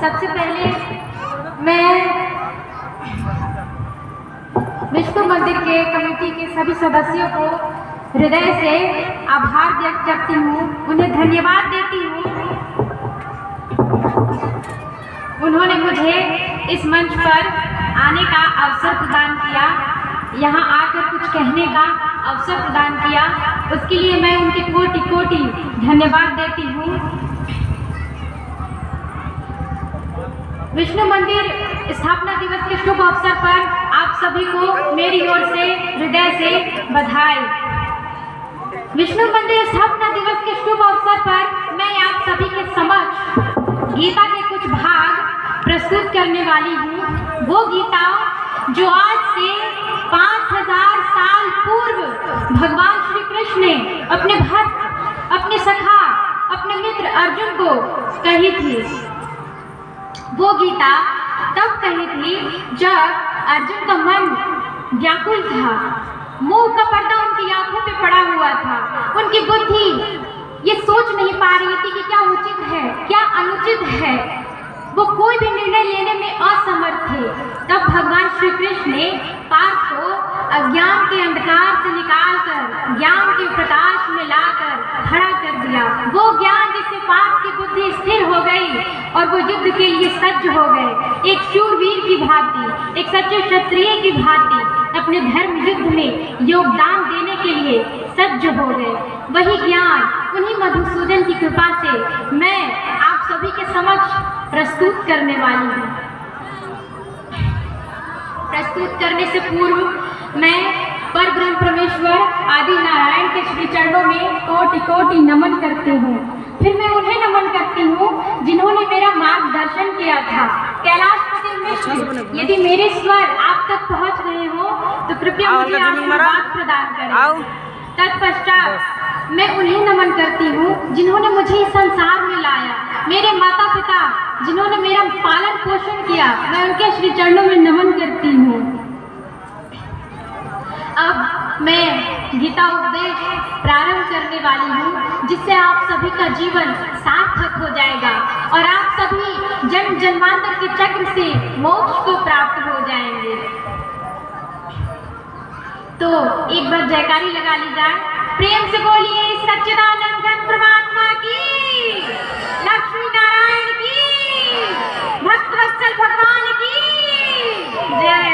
सबसे पहले मैं विष्णु मंदिर के कमेटी के सभी सदस्यों को हृदय से आभार व्यक्त करती हूँ, उन्हें धन्यवाद देती हूँ। उन्होंने मुझे इस मंच पर आने का अवसर प्रदान किया, यहाँ आकर कुछ कहने का अवसर प्रदान किया, उसके लिए मैं उनके कोटि कोटि धन्यवाद देती हूँ। विष्णु मंदिर स्थापना दिवस के शुभ अवसर पर आप सभी को मेरी ओर से हृदय से बधाई। विष्णु मंदिर स्थापना दिवस के शुभ अवसर पर मैं आप सभी के समक्ष गीता के कुछ भाग प्रस्तुत करने वाली हूँ। वो गीता जो आज से 5000 साल पूर्व भगवान श्री कृष्ण ने अपने भक्त, अपने सखा, अपने मित्र अर्जुन को कही थी। वो गीता तब कही थी जब अर्जुन का मन व्याकुल था, मोह का पर्दा उनकी आंखों पे पड़ा हुआ था, उनकी बुद्धि ये सोच नहीं पा रही थी कि क्या उचित है क्या अनुचित है, वो कोई भी निर्णय लेने में असमर्थ थे। तब भगवान श्री कृष्ण ने पार्थ को अज्ञान के अंधकार से निकालकर ज्ञान के प्रकाश में लाकर खड़ा कर दिया। वो ज्ञान जिससे पार्थ की बुद्धि स्थिर हो गई और वो युद्ध के लिए सज्ज हो गए, एक शूरवीर की भांति, एक सच्चे क्षत्रिय की भांति अपने धर्म युद्ध में योगदान देने के लिए सज्ज हो गए। वही ज्ञान उन्हीं मधुसूदन की कृपा से मैं आप सभी के समक्ष प्रस्तुत करने वाली हूँ। प्रस्तुत करने से पूर्व मैं परब्रह्म परमेश्वर आदि नारायण के श्री चरणों में कोटि कोटि नमन करती हूँ। फिर मैं उन्हें नमन करती हूँ जिन्होंने मेरा मार्गदर्शन किया था। कैलाशपति मिश्र, यदि मेरे स्वर आप तक पहुँच रहे हो तो कृपया मुझे आशीर्वाद प्रदान करें। तत्पश्चात मैं उन्हें नमन करती हूँ जिन्होंने मुझे इस संसार में लाया, मेरे माता पिता जिन्होंने मेरा पालन पोषण किया, मैं उनके श्री चरणों में नमन करती हूँ। अब मैं गीता उपदेश प्रारंभ करने वाली हूँ, जिससे आप सभी का जीवन सार्थक हो जाएगा और आप सभी जन्म जन्मांतर के चक्र से मोक्ष को प्राप्त हो जाएंगे। तो एक बार जयकारी लगा ली जाए, प्रेम से बोलिए सच्चिदानंद घन परमात्मा की, लक्ष्मी नारायण की, भक्त वत्सल भगवान की जय।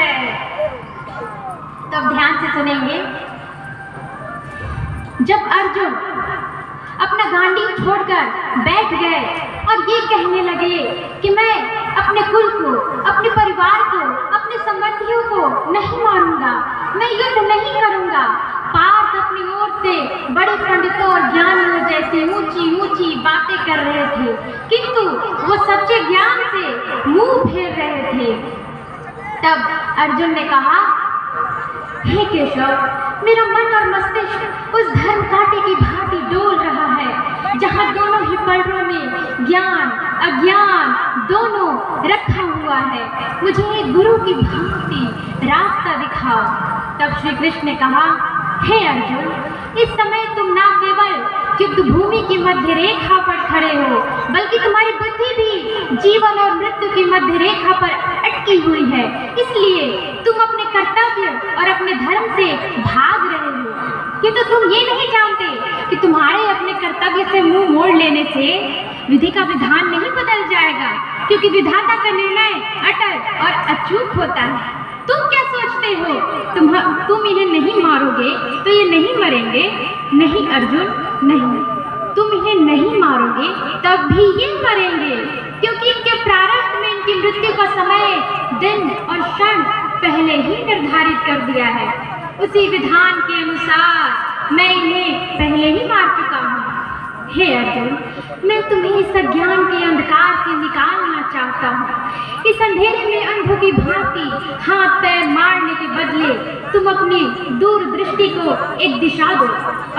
तब ध्यान से सुनेंगे। जब अर्जुन अपना गांडीव छोड़कर बैठ गए और ये कहने लगे कि मैं अपने कुल को, अपने परिवार को, अपने संबंधियों को नहीं मारूंगा, मैं युद्ध नहीं करूंगा, पार्थ अपनी ओर से बड़े पंडितों और ज्ञानियों जैसी ऊंची ऊंची बातें कर रहे थे, किंतु वो सच्चे ज्ञान से मुंह फेर रहे थे। तब अर्जुन ने कहा, हे केशव, मेरा मन और मस्तिष्क उस धर्म कांटे की भांति डोल रहा है जहाँ दोनों ही पलड़ों में ज्ञान अज्ञान दोनों रखा हुआ है। मुझे एक गुरु की भांति रास्ता दिखाओ। तब श्री कृष्ण ने कहा, हे अर्जुन, इस समय तुम ना केवल युद्ध भूमि की मध्य रेखा पर खड़े हो, बल्कि तुम्हारी बुद्धि भी जीवन और मृत्यु की मध्य रेखा पर अटकी हुई है। इसलिए तुम अपने कर्तव्य और अपने धर्म से भाग रहे हो, किंतु तुम ये नहीं जानते कि तुम्हारे अपने कर्तव्य से मुंह मोड़ लेने से विधि का विधान नहीं बदल जाएगा, क्योंकि विधाता का निर्णय अटल और अचूक होता है। तुम क्या सोचते हो, तुम इन्हें नहीं मारोगे तो ये नहीं मरेंगे? नहीं अर्जुन, नहीं, तुम इन्हें नहीं मारोगे तब भी ये मरेंगे, क्योंकि इनके प्रारंभ में इनकी मृत्यु का समय, दिन और क्षण पहले ही निर्धारित कर दिया है। उसी विधान के अनुसार मैं इन्हें पहले ही मार चुका हूँ। हे अर्जुन, मैं तुम्हें इस अज्ञान के अंधकार से निकालना चाहता हूँ। इस अंधेरे में अंधों की भांति हाथ पैर मारने के बदले तुम अपनी दूरदृष्टि को एक दिशा दो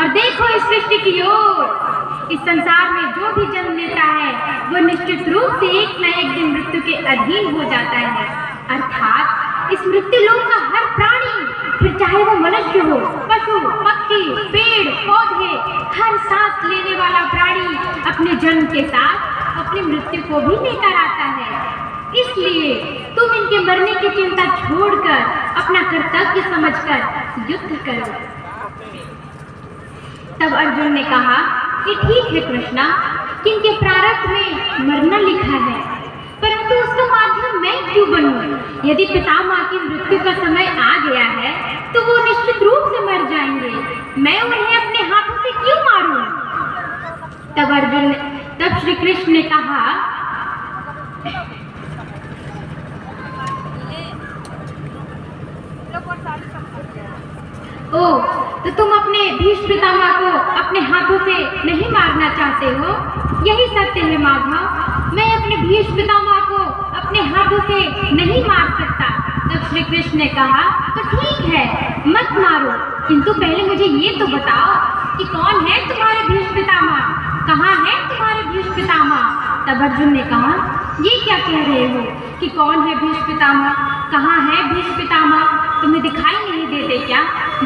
और देखो इस सृष्टि की ओर। इस संसार में जो भी जन्म लेता है वो निश्चित रूप से एक न एक दिन मृत्यु के अधीन हो जाता है। अर्थात इस मृत्यु लोक का हर प्राणी, फिर चाहे वो मनुष्य हो, पशु, पक्षी, पेड़, पौधे, हर सांस लेने वाला प्राणी अपने जन्म के साथ अपनी मृत्यु को भी लेकर आता है। इसलिए तुम इनके मरने की चिंता छोड़कर अपना कर्तव्य समझकर युद्ध करो। तब अर्जुन ने कहा कि ठीक है कृष्णा, किनके प्रारब्ध में मरना लिखा है, परंतु उसका माध्यम मैं क्यों बनूं? यदि पितामह की मृत्यु का समय आ गया है तो वो निश्चित रूप से मर जाएंगे, मैं उन्हें अपने हाथों से क्यों मारूं? तब श्री कृष्ण ने कहा, ओ तो तुम अपने भीष्म पितामह को अपने हाथों से नहीं मारना चाहते हो? यही सत्य है माधव, मैं अपने भीष्म पितामह को अपने हाथों से नहीं मार सकता। तब श्री कृष्ण ने कहा, तो ठीक है मत मारो, किंतु पहले मुझे ये तो बताओ कि कौन है तुम्हारे भीष्म पितामह, कहाँ है तुम्हारे भीष्म पितामह? तब अर्जुन ने कहा, ये क्या कह रहे हो कि कौन है भीष्म पितामह, कहाँ है भीष्म पितामह? तुम्हें दिखाई नहीं देते क्या?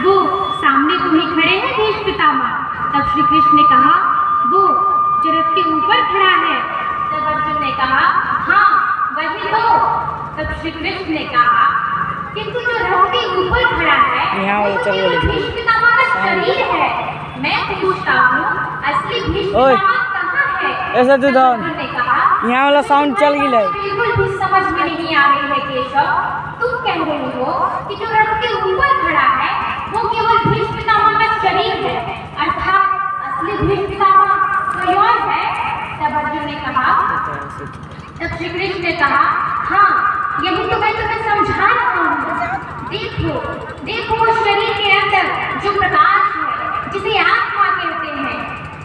वो सामने तुम्हें खड़े हैं भीष्म पितामह। तब श्री कृष्ण ने कहा, वो जो रथ के ऊपर खड़ा है। तब अर्जुन ने कहा, हाँ वही तो। तब श्री कृष्ण ने कहा, किंतु जो रथ के ऊपर खड़ा है वो केवल भीष्म पितामह का शरीर है। मैं पूछता हूँ असली भीष्म पितामह कहाँ है? ऐसा तो अर्जुन ने कहा, यहाँ वाला साउंड चल गया है। बिल्कुल भी समझ में नहीं आ रही है केशव, तुम कह रहे हो कि जो रथ के ऊपर खड़ा है वो केवल भीष्म पितामह का शरीर है, अर्थात असली भीष्म पितामह कोई और है? तब अर्जुन ने कहा, तब श्री कृष्ण ने कहा, हाँ यही तो मैं तुम्हें समझा रहा हूँ। देखो देखो उस शरीर के अंदर जो प्रकाश है जिसे आत्मा कहते हैं,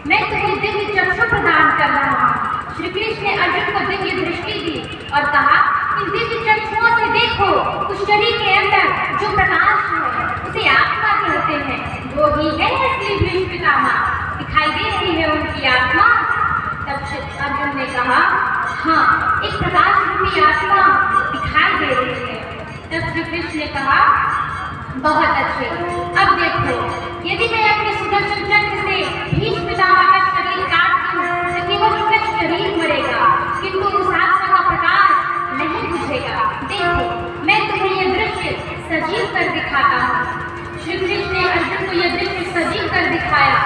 मैं तुम्हें दिव्य चक्षु प्रदान कर रहा हूँ। श्री कृष्ण ने अर्जुन को दिव्य दृष्टि दी और कहा, इन दिव्य चक्षुओं से देखो उस शरीर के अंदर जो प्रकाश है उसे आत्मा कहते हैं, वो ही है असली भीष्म पितामह। दिखाई दे रही है उनकी आत्मा? तब अर्जुन ने कहा, हाँ एक प्रकाश रूपी आत्मा दिखाई दे रही है। तब श्री कृष्ण ने कहा, बहुत अच्छे, अब देखो यदि मैं अपने सुदर्शन चक्र से भीष्म पितामह का शरीर काट दूं तो केवल उसका शरीर मरेगा, किंतु उस आत्मा का प्रकाश नहीं बुझेगा। देखो मैं तुम्हें यह दृश्य सजीव कर दिखाता हूँ। श्री कृष्ण ने अर्जुन को यह दृश्य सजीव कर दिखाया,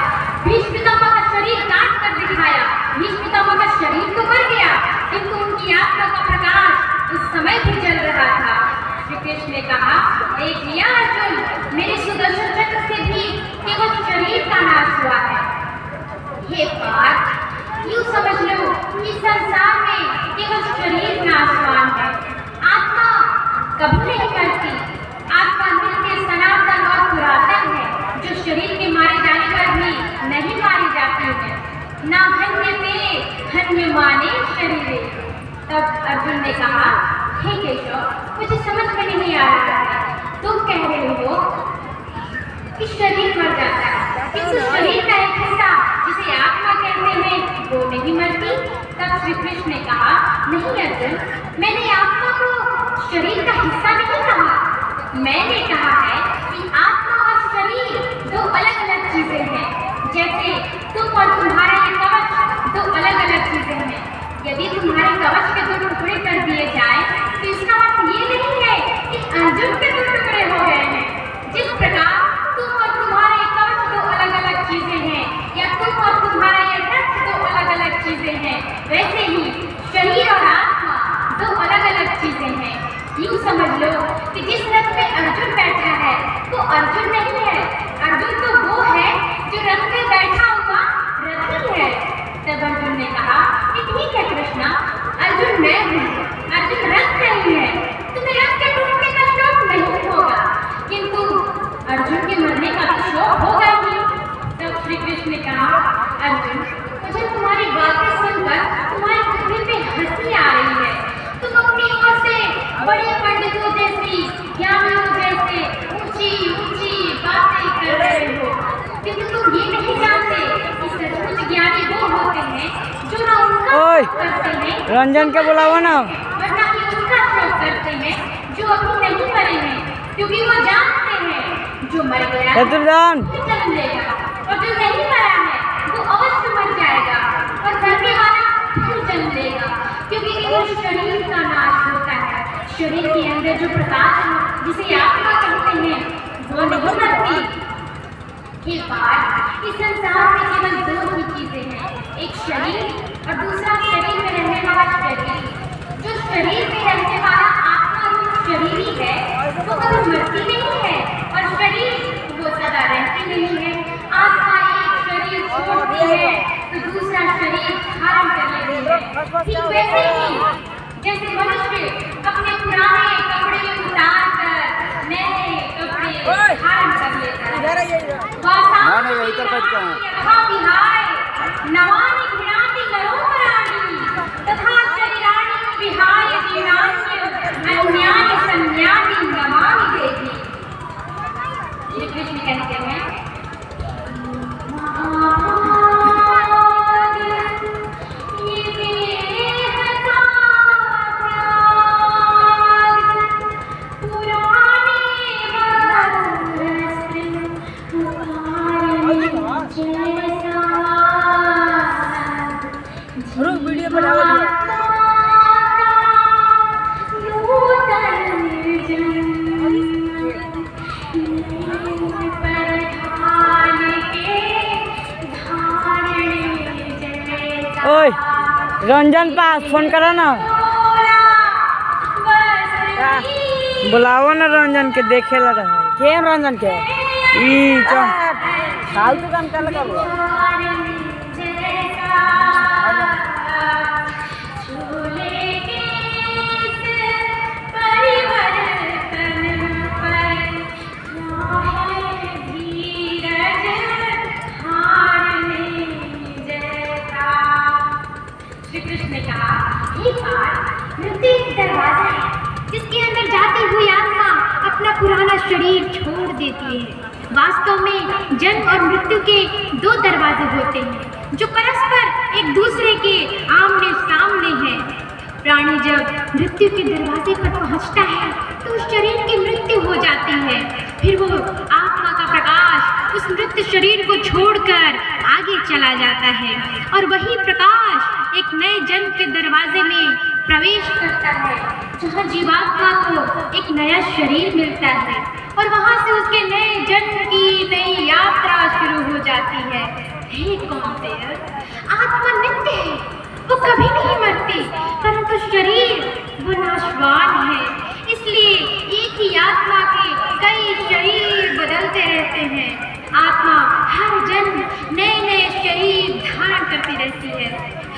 भीष्म पितामह का शरीर काट कर दिखाया। भीष्म पितामह का शरीर तो मर गया, किंतु उनकी आत्मा का प्रकाश उस समय भी जल रहा था। श्री कृष्ण ने कहा, देख लिया अर्जुन, मेरे सुदर्शन चक्र से भी केवल शरीर का नाश हुआ है। हे पार्थ, यूँ समझ लो कि संसार में केवल शरीर नाशवान है, आत्मा कभी नहीं मरती। आत्मा नित्य सनातन और पुरातन है, जो शरीर के मारे जाने पर भी नहीं मारी जाती है। ना हन्य में हन्य माने शरीरे। तब अर्जुन ने कहा, हे केशव, मुझे समझ में नहीं आ रहा है, तुम कह रहे हो कि शरीर मर जाता है, किंतु शरीर का एक हिस्सा जिसे आत्मा कहते हैं वो नहीं मरती। तब श्री कृष्ण ने कहा, नहीं अर्जुन, मैंने आत्मा को शरीर का हिस्सा नहीं कहा, मैंने कहा है कि आत्मा और शरीर दो अलग अलग चीजें हैं। जैसे तुम और तुम्हारा ये कवच दो अलग अलग चीजें हैं। यदि तुम्हारे कवच के दो टुकड़े कर दिए जाए तो इसका अर्थ ये नहीं है कि अर्जुन के दो टुकड़े हो गए हैं। जिस प्रकार तुम और तुम्हारा ये कवच दो अलग अलग चीजें हैं, या तुम और तुम्हारा ये रथ दो अलग अलग चीजें हैं, वैसे ही शरीर और आत्मा दो अलग अलग चीजें हैं। यूँ समझ लो कि जिस रथ में अर्जुन बैठा है वो अर्जुन नहीं है, अर्जुन तो वो है जो रथ में बैठा हुआ रथी है। तब अर्जुन ने कहा कि ठीक है कृष्णा, अर्जुन मैं हूँ, अर्जुन रथ नहीं है, तुम्हें रथ के टूटने का शोक नहीं होगा, किंतु अर्जुन के मरने का तो शोक होगा ही। तब श्री कृष्ण ने कहा, अर्जुन मुझे तुम्हारी बातें सुनकर तुम्हारे चेहरे पे हंसी आ रही है। तुम अपनी ओर से बड़े पंडितों जैसी, ज्ञानियों जैसे ऊंची ऊंची बातें कर रहे हो, किंतु तुम ये नहीं जानते कि सचमुच ज्ञानी वो होते हैं जो ना उनका करते हैं, रंजन के बुलावा ना, वरना ही उसका शोक करते हैं जो अभी नहीं मरे हैं, क्योंकि वो जानते हैं जो मर गया है फिर जन्म लेगा, और जो नहीं मरा है वो अवश्य मर जाएगा, और मरने वाला फिर जन्म लेगा, क्योंकि केवल शरीर का नाश शरीर के अंदर जो प्रकाश है जिसे आत्मा कहते हैं वो नहीं मरती। एक बार इस संसार में केवल दो ही चीजें हैं, एक शरीर और दूसरा शरीर में रहने वाला शरीर। जो शरीर में रहने वाला आत्मा रूप शरीर ही है वो कभी मरती नहीं है और शरीर वो सदा रहती नहीं है। आत्मा एक शरीर छोड़ती है तो दूसरा शरीर धारण कर लेती है। ठीक वैसे ही जैसे मनुष्य अपने पुराने कपड़े उतार कर नए कपड़े धारण कर लेता है। नवानि घृणाति नरोपराणि तथा शरीराणि विहाय जीर्णान्य अन्यानि संज्ञानि नमामि देहि। श्री कृष्ण कहते हैं वीडियो बनाओ। ओए रंजन पास फोन करो ना, बुलाओ ना रंजन के देखे ला रहे के रंजन के ई फालतू काम कर लगा। श्री कृष्ण ने कहा एक बार मृत्यु एक दरवाजा है जिसके अंदर जाती हुई आत्मा अपना पुराना शरीर छोड़ देती है। वास्तव में जन्म और मृत्यु के दो दरवाजे होते हैं जो परस्पर एक दूसरे के आमने सामने हैं। प्राणी जब मृत्यु के दरवाजे पर पहुंचता है तो उस शरीर की मृत्यु हो जाती है। फिर वो आत्मा का प्रकाश उस मृत शरीर को छोड़कर आगे चला जाता है और वही प्रकाश एक नए जन्म के दरवाजे में प्रवेश करता है जहाँ जीवात्मा को एक नया शरीर मिलता है और वहाँ से उसके नए जन्म की नई यात्रा शुरू हो जाती है। हे कौंतेय, आत्मा नित्य है, वो कभी नहीं मरती, परंतु शरीर वो नाशवान है। इसलिए एक ही आत्मा के कई शरीर बदलते रहते हैं। आत्मा हर जन्म नए नए शरीर धारण करती रहती है।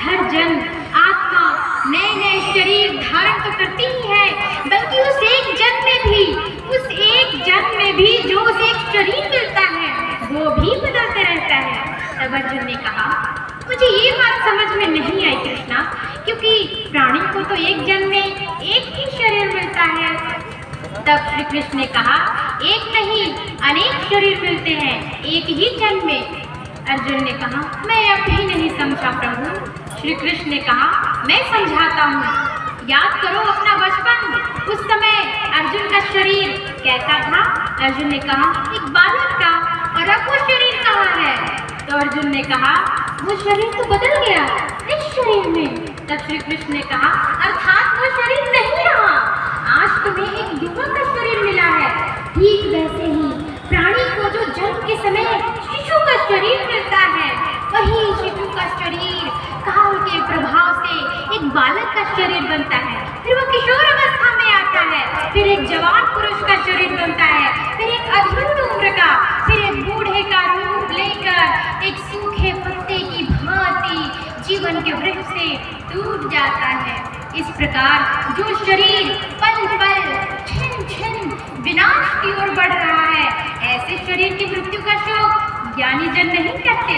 हर जन्म आत्मा नए नए शरीर धारण तो करती ही है, बल्कि उस एक जन्म में भी जो उसे एक शरीर मिलता है वो भी बदलते रहता है। तब अर्जुन ने कहा मुझे ये बात समझ में नहीं आई कृष्णा, क्योंकि प्राणी को तो एक जन्म में एक ही शरीर मिलता है। तब श्री कृष्ण ने कहा एक नहीं अनेक शरीर मिलते हैं एक ही जन्म में। अर्जुन ने कहा मैं अब भी नहीं समझा प्रभु। श्री कृष्ण ने कहा मैं समझाता हूँ। याद करो अपना बचपन, उस समय अर्जुन का शरीर कैसा था? अर्जुन ने कहा एक बालक का। और अब वो शरीर कहाँ है? तो अर्जुन ने कहा वो शरीर तो बदल गया इस शरीर में। तब श्री कृष्ण ने कहा अर्थात वो शरीर नहीं रहा, आज तुम्हें एक युवक का शरीर मिला है। ठीक वैसे ही प्राणी को जो जन्म के समय शिशु का शरीर मिलता है, वही शिशु का शरीर काल के प्रभाव से एक बालक का शरीर बनता है, फिर वो किशोर अवस्था में आता है, फिर एक जवान पुरुष का शरीर बनता है, फिर एक अधूर उम्र का, फिर एक बूढ़े का रूप लेकर एक सूखे पत्ते की भांति जीवन के वृक्ष से टूट जाता है। इस प्रकार जो शरीर पल पल छिन छिन विनाश की ओर बढ़ रहा है, ऐसे शरीर की मृत्यु का शोक ज्ञानी जन नहीं करते।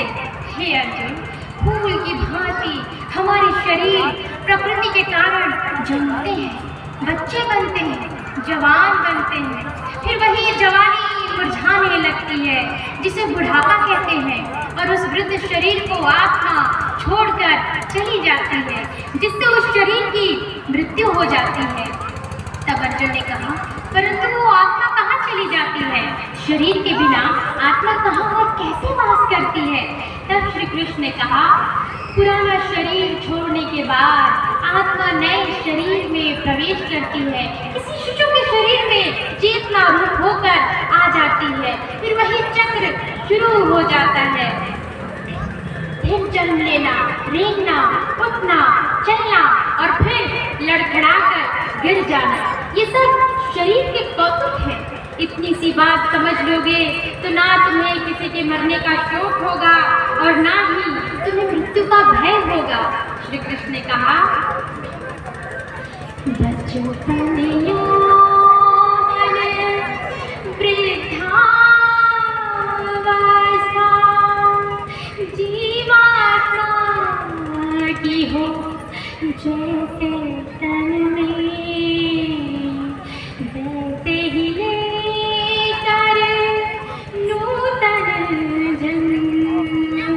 हे अर्जुन, फूल की भांति हमारे शरीर प्रकृति के कारण जन्मते हैं, बच्चे बनते हैं, जवान बनते हैं, फिर वही जवानी मुरझाने लगती है जिसे बुढ़ापा कहते हैं, और उस वृद्ध शरीर को आत्मा छोड़कर चली जाती है, जिससे उस शरीर की मृत्यु हो जाती है। तब अर्जुन ने कहा परंतु वो आत्मा कहाँ चली जाती है? शरीर के बिना आत्मा कहाँ और कैसे वास करती है? तब श्री कृष्ण ने कहा पुराना शरीर छोड़ने के के बाद आत्मा नए शरीर में प्रवेश करती है, किसी शिशु के शरीर में चेतना रूप होकर आ जाती है, फिर वही चक्र शुरू हो जाता है। फिर जन्म लेना, रेंगना, उठना, चलना और फिर लड़खड़ाकर गिर जाना, ये सब शरीर के कौतुक है। इतनी सी बात समझ लोगे तो ना तुम्हें किसी के मरने का शौक होगा और ना ही तुम्हें मृत्यु का भय होगा। श्री कृष्ण ने कहा, बचपन यौवन वृद्धावस्था जीवात्मा की हो जैसे तन में, वैसे ही लेकर नूतन जन्म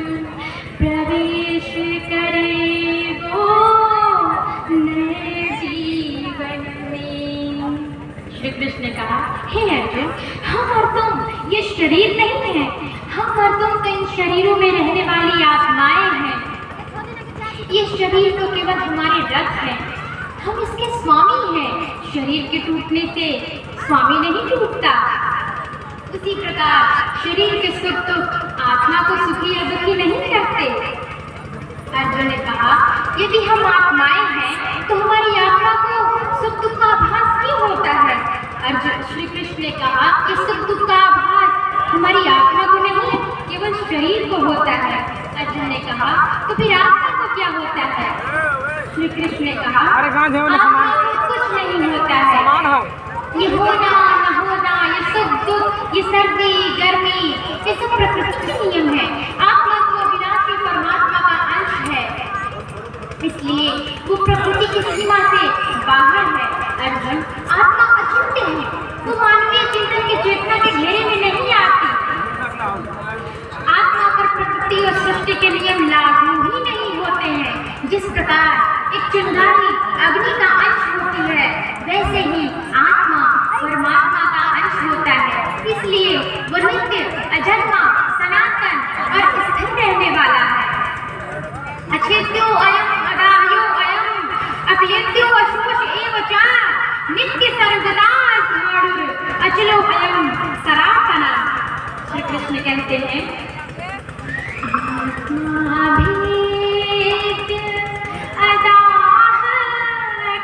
प्रवेश करे वो नए जीवन में। श्री कृष्ण ने कहा, हे अर्जुन, हम और तुम ये शरीर नहीं है, हम और तुम तो इन शरीरों में रहने वाली आत्माएं हैं। ये शरीर तो केवल हमारे रथ है, हम इसके स्वामी हैं। शरीर के टूटने से स्वामी नहीं टूटता। उसी प्रकार शरीर के सुख दुख आत्मा को सुखी या दुखी नहीं करते। अर्जुन ने कहा, यदि हम आत्माएं हैं तो हमारी आत्मा को सुख दुख का आभास क्यों होता है? अर्जुन श्री कृष्ण ने कहा कि सुख दुख का आभास हमारी आत्मा को नहीं, केवल शरीर को होता है। अर्जुन ने कहा, तो फिर आत्मा को क्या होता है? श्री कृष्ण ने कहा, आत्मा को कुछ नहीं होता है। ये होना न होना, ये सुख दुख, ये सर्दी गर्मी, ये सब प्रकृति के नियम है। आत्मा तो अविनाशी परमात्मा का अंश है, इसलिए वो प्रकृति की सीमा से बाहर है। अर्जुन, आत्मा अचिंत्य है, वो मानवीय चिंतन के चेतना के घेरे में नहीं आती। आत्मा पर प्रकृति और सृष्टि के नियम लागू ही नहीं होते हैं। जिस प्रकार एक चिंगारी अग्नि का अंश होती है, वैसे ही आत्मा परमात्मा का अंश होता है। इसलिए वो नित्य, अजन्मा, सनातन और स्थिर रहने वाला है। अछेद्यो अयम् अदाह्यो अयम् अक्लेद्यो अशोष एव च नित्य सर्वदा स्थाणुर् अचलो अयम् सनातनः। श्री कृष्ण कहते हैं, आत्माभेद अदाह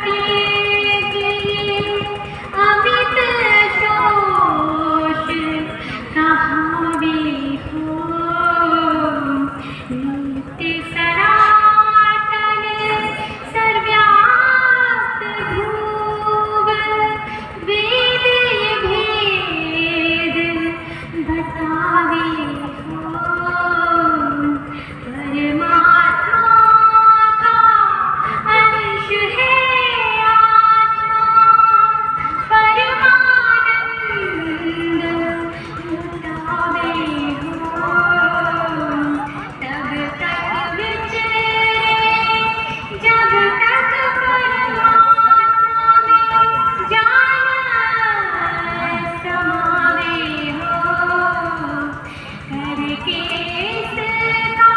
क्लेद्य अमित शोष कहावे हो, नित्य सनातन सर्वव्याप्त ध्रुव वेद भेद बतावे हो। परमात्मा का अंश है आत्मा, परमानंद लुटावे हो। तब तक विचरे जब तक परमात्मा में जान समावे हो। करके इसका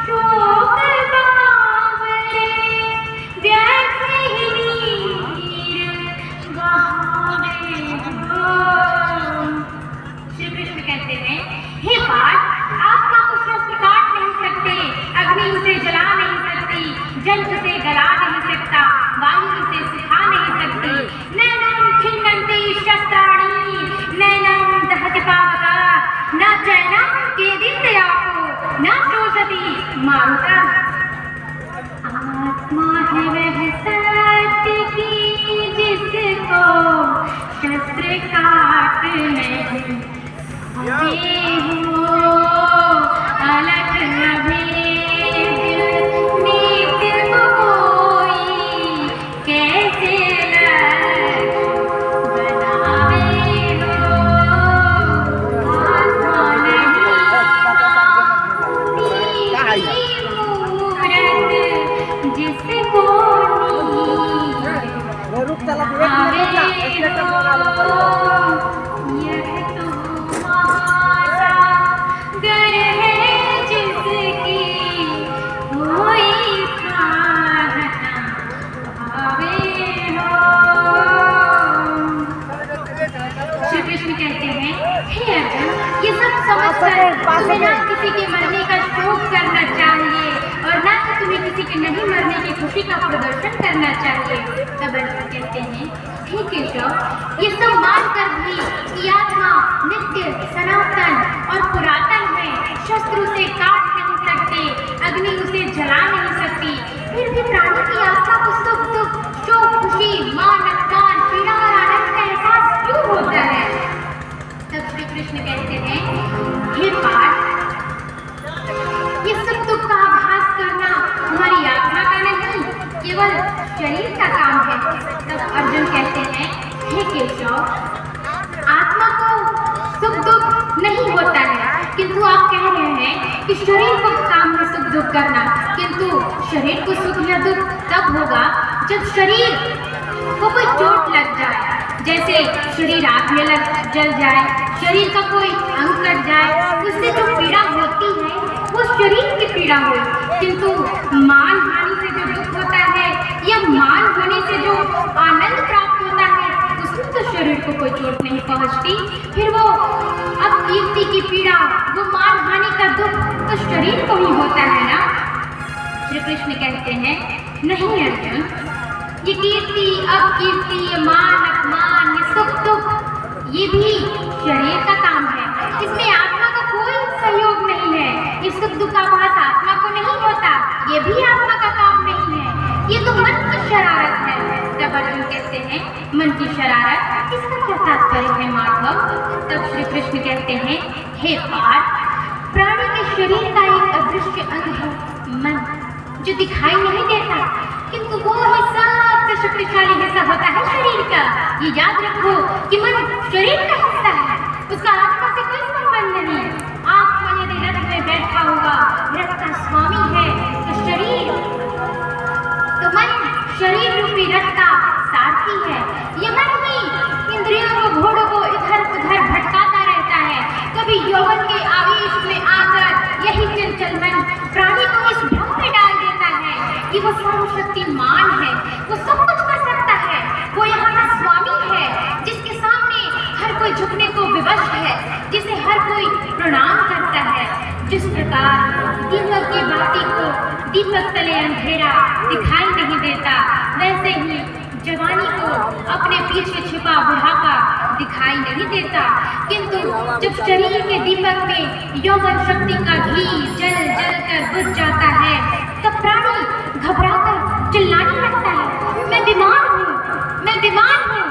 शोक बावरे व्यर्थ ही नीर बहावे हो। श्री कृष्ण कहते हैं, हे पार्थ, आत्मा को शस्त्र काट नहीं सकते, अग्नि उसे जला नहीं सकती, जल उसे गला नहीं सकता, वायु उसे सुखा नहीं सकती। नैनम छिन्नन्ति शस्त्राणि नैनम दहति पावकः न चैनम केदित आपो न शोषति मारुतः। आत्मा है वह सत्य की जिसको शस्त्र काट नहीं आते हो। अलग अभेद नित्य कोई कैसे लग बनावे हो। आत्मा नहीं मूरत जिसको यह तो महासागर है जिसके उसी का प्रदर्शन करना चाहिए। तब अर्जुन कहते हैं, हे केशव, ये सब मानकर भी कि आत्मा नित्य, सनातन और पुरातन है, शस्त्र उसे काट नहीं सकते, अग्नि उसे जला नहीं सकती, फिर भी प्राणी की आत्मा को सुख दुख, शोक खुशी, मान अपमान, पीड़ा और आनंद का एहसास क्यों होता है? तब श्री कृष्ण कहते हैं, हे पार्थ, ये सुख दुख का आभास करना हमारी आत्मा का नहीं, केवल शरीर का काम है। तब अर्जुन कहते हैं, हे केशव, आत्मा को सुख दुख नहीं होता है, किंतु आप कह रहे हैं कि शरीर को काम है सुख दुख करना, किंतु शरीर को सुख या दुख तब होगा जब शरीर को कोई चोट लग जाए, जैसे शरीर आग में लग जल जाए, शरीर का कोई अंग कट जाए, उससे जो पीड़ा होती है वो शरीर की पीड़ा हो, किंतु मान हानि से जो दुख होता है या मान होने से जो आनंद प्राप्त होता है, उसमें तो शरीर को कोई चोट नहीं पहुंचती। फिर वो अपकीर्ति की पीड़ा, वो मान हानि का दुख तो शरीर को ही होता है ना। श्री कृष्ण कहते हैं, नहीं अर्जुन, ये कीर्ति अपकीर्ति, ये मान अपमान, ये सुख दुख, ये भी शरीर का काम है, इसमें आत्मा का कोई सहयोग नहीं है। इस सुख दुख का आभास आत्मा को नहीं होता, ये भी आत्मा का काम नहीं है, ये तो मन की शरारत है। तब अर्जुन कहते हैं, मन की शरारत, इसका क्या तात्पर्य है माधव? तब श्री कृष्ण कहते हैं, हे पार्थ, प्राणी के शरीर का एक अदृश्य अंग है मन, जो दिखाई नहीं देता, किंतु वो हिस्सा सबसे शक्तिशाली हिस्सा होता है शरीर का। ये याद रखो कि मन शरीर का हिस्सा है, उसका आत्मा से कोई संबंध नहीं। आत्मा यदि रथ में बैठा हुआ रथ का स्वामी है, तो मन शरीर रूपी रथ का सारथी है। ये मन ही इंद्रियों को, घोड़ों को इधर उधर भटकाता रहता है। कभी यौवन के आवेश में आकर यही चंचल मन प्राणी को इस भ्रम में डाल देता है कि वो सर्वशक्तिमान है, वो सब कुछ कर सकता है, वो यहाँ का स्वामी है, जिसके सामने हर कोई झुकने को विवश है, जिसे हर कोई प्रणाम करता है। जिस प्रकार दीपक की बाती को दीपक तले अंधेरा दिखाई नहीं देता, वैसे ही जवानी को अपने पीछे छिपा बुढ़ापा दिखाई नहीं देता, किंतु जब शरीर के दीपक में यौवन शक्ति का घी जल जल कर बुझ जाता है, तब प्राणी घबराकर चिल्लाने लगता है, मैं बीमार हूँ, मैं बीमार हूँ।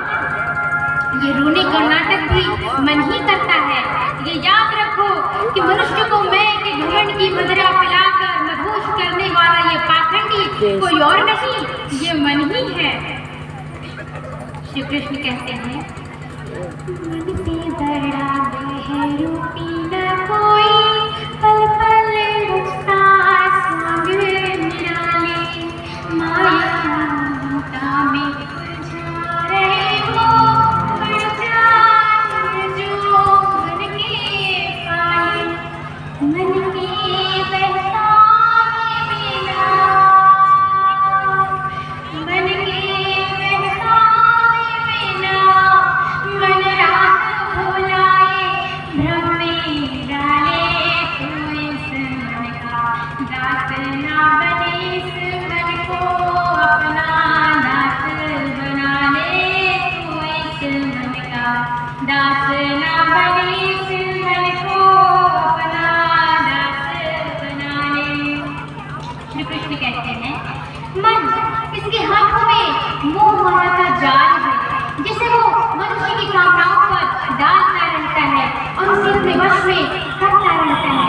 ये रोने का नाटक भी मन ही करता है। ये याद रखो कि मनुष्य को मैं के घमंड की मदिरा पिलाकर मदहोश करने वाला ये पाखंडी कोई और नहीं, ये मन ही है। श्री कृष्ण कहते हैं, मन से बड़ा बहरूपी न कोई, पल पल रचता संग निराले, माया ममता में उलझा रहे हो, बड़ जान जो मन के पाए, मन के बहकावे बिना, मन के बहकावे बिना, मन राह भुलाए, भ्रम में डाले तू इस मन का, दास ना बने इस मन को अपना, दास बना ले तू इस मन का, दास ना बने इस मन को अपना, दास बना ले। श्री कृष्ण कहते हैं, मन इसके हाथों में मोह माया का जाल है, जिसे वो मनुष्य की कामनाओं पर डालता रहता है और उसे अपने वश में करता रहता है।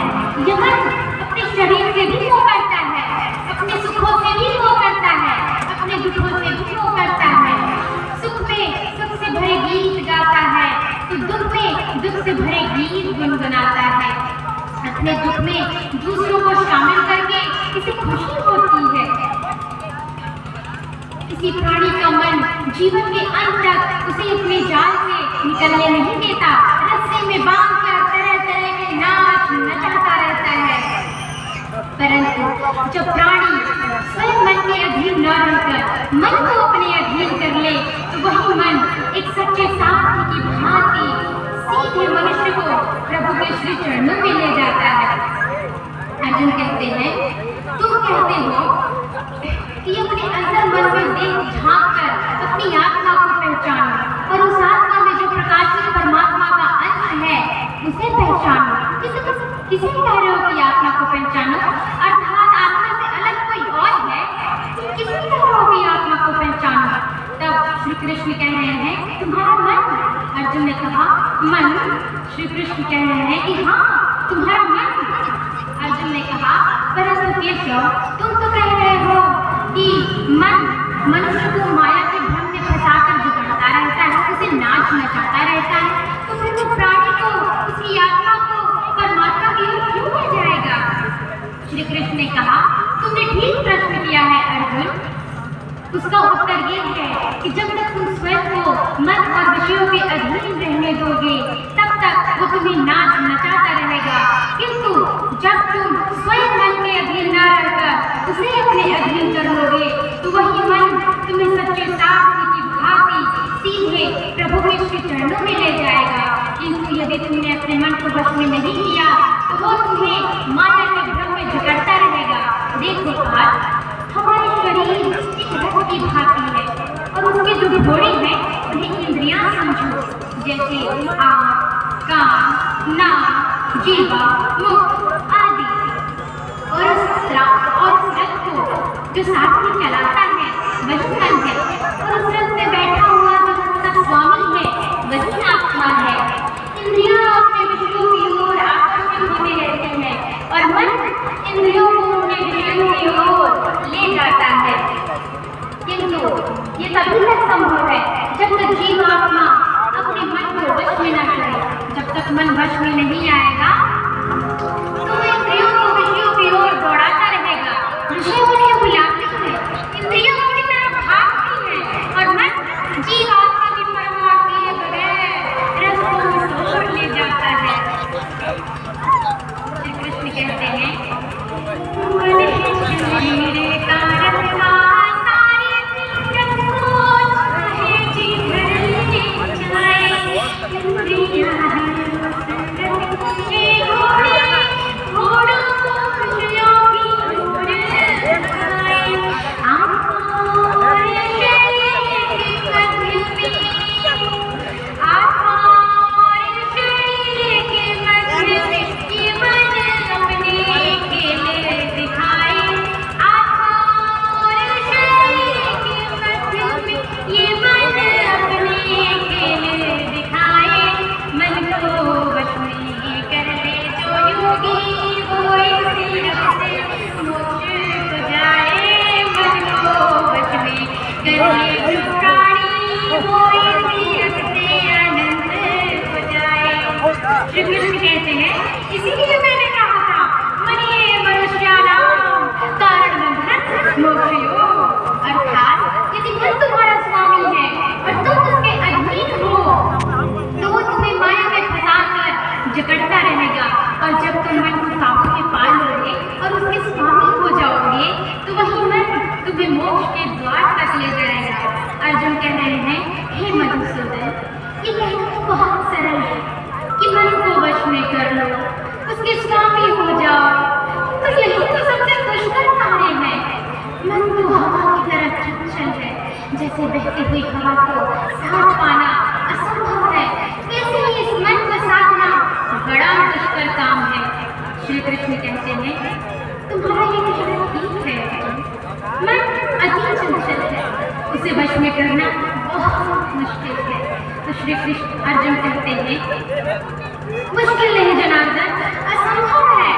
यह मन अपने शरीर से भी मोह करता है, अपने सुखों से भी मोह करता है, अपने दुखों से भी मोह करता है। सुख में सुख से भरे गीत गाता है, तो दुख में दुख से भरे गीत गुनगुनाता है। अपने दुख में दूसरों को शामिल करके इसे खुशी होती है। किसी प्राणी का मन जीवन के अंत तक उसे अपने जाल से निकलने नहीं देता, रस्से में बांध कर तरह तरह के नाच नचाता रहता है। परंतु जब प्राणी स्वयं मन के अधीन न रहकर मन को अपने अधीन कर ले, तो वही मन एक सच्चे साथी की भांति सीधे मनुष्य को प्रभु के श्री चरणों में ले जाता है। अर्जुन कहते हैं, तुम कहते हो कि अपने कृष्ण कह रहे हैं तुम्हारा मन। अर्जुन ने कहा मन। श्री कृष्ण कह रहे हैं कि हाँ तुम्हारा मन। अर्जुन ने कहा परंतु केशव तुम तो कह रहे हो कि मन मनुष्य को माया के भ्रम में फंसाकर जकड़ता रहता है, उसे नाच नचाता रहता है, तो फिर वो प्राणी को उसकी आत्मा को परमात्मा की ओर क्यों ले जाएगा। श्री कृष्ण ने कहा तुमने ठीक प्रश्न किया है अर्जुन। उसका उत्तर ये है कि जब तक तुम स्वयं को मन और विषयों के अधीन रहने दोगे तब तक वो तुम्हें नाच नचाता रहेगा, किंतु जब तुम स्वयं मन के अधीन न रहकर उसे अपने अधीन कर लोगे तो वही मन तुम्हें सच्चे साथी की भांति सीधे प्रभु के श्री चरणों में ले जाएगा। किंतु यदि तुमने अपने मन को वश में नहीं किया तो वो तुम्हें माया के भ्रम में जकड़ता रहेगा। देखो आज हमारे शरीर एक रथ की भांति है और उसके जो घोड़े हैं उन्हें इंद्रियां समझो, जैसे आँख, कान, नाक, जीवा, मुख आदि। और उस रथ को जो सारथी चलाता है वही मन है, और उस रथ में बैठा हुआ जो उसका स्वामी है वही आत्मा है। इंद्रियां अपने विषयों की ओर आकर्षित होते रहते हैं और मन इंद्रियों को अपने विषयों की ओर ले जाता है, किंतु ये तभी तक संभव है जब तक जीवात्मा अपने मन को वश में न करे। जब तक मन वश में नहीं आएगा तो इंद्रियों को विषयों की ओर दौड़ाता रहेगा। विषय उन्हें बुलाते हैं, इंद्रियों की तरफ भागती हैं और मन जीवात्मा की परवाह किए बगैर रस्तों में छोड़ ले जाता है। श्री कृष्ण कहते हैं मेरे कारण का सारे श्री कृष्ण कहते हैं इसीलिए मैंने कहा था मनिये मनुष्याणाम कारण बंधन मोक्षयो। अर्थात यदि मन तुम्हारा स्वामी है और तुम उसके अधीन हो तो वो तुम्हें माया में फंसाकर जकड़ता रहेगा, और जब तुम मन को काबू में पा लोगे और उसके स्वामी हो जाओगे तो वही मन तुम्हें मोक्ष के द्वार तक ले जाएगा। अर्जुन कह रहे हैं हे मधुसूदन, ये कहना बहुत सरल है कि मन को वश में कर लो, उसके स्वामी हो जाओ, तो यही तो सबसे दुष्कर कार्य है। मन तो हवा की तरह चंचल है, जैसे बहती हुई हवा को साथ पाना असंभव है, वैसे ही इस मन को साधना बड़ा दुष्कर काम है। श्री कृष्ण कहते हैं तुम्हारा ये कहना ठीक है, मन अति चंचल है, उसे वश में करना बहुत मुश्किल है। तो श्री कृष्ण अर्जुन कहते हैं मुश्किल नहीं जनार्दन, असंभव है।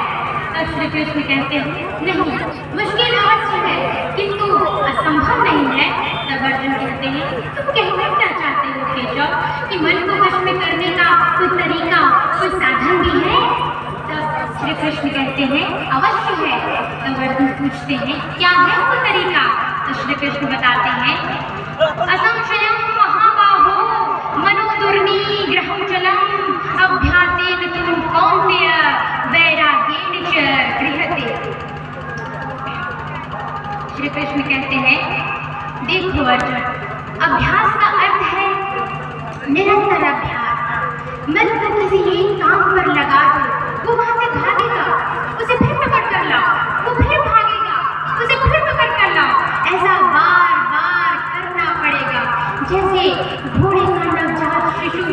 तब श्री कृष्ण कहते हैं नहीं, मुश्किल अवश्य है किंतु असंभव नहीं है। तब अर्जुन कहते हैं तुम कहना क्या चाहते हो केशव कि मन को वश में करने का कोई तरीका, कोई साधन भी है। तब श्री कृष्ण कहते हैं अवश्य है। तब अर्जुन पूछते हैं क्या है वो तरीका। तो श्री कृष्ण बताते हैं असंशयं महाबाहो मनोदुर्निग्रहं चलम् अभ्यासेन तु कौन्तेय वैराग्येन च गृह्यते। श्री कृष्ण कहते हैं देखो अर्जुन, अभ्यास का अर्थ है निरंतर अभ्यास। मन को किसी एक काम पर लगा दो, वो वहां से भागेगा, उसे फिर पकड़ कर लाओ, वो फिर भागेगा, उसे फिर पकड़ कर लाओ। ऐसा बार बार करना पड़ेगा, जैसे घोड़े का नवजात शिशु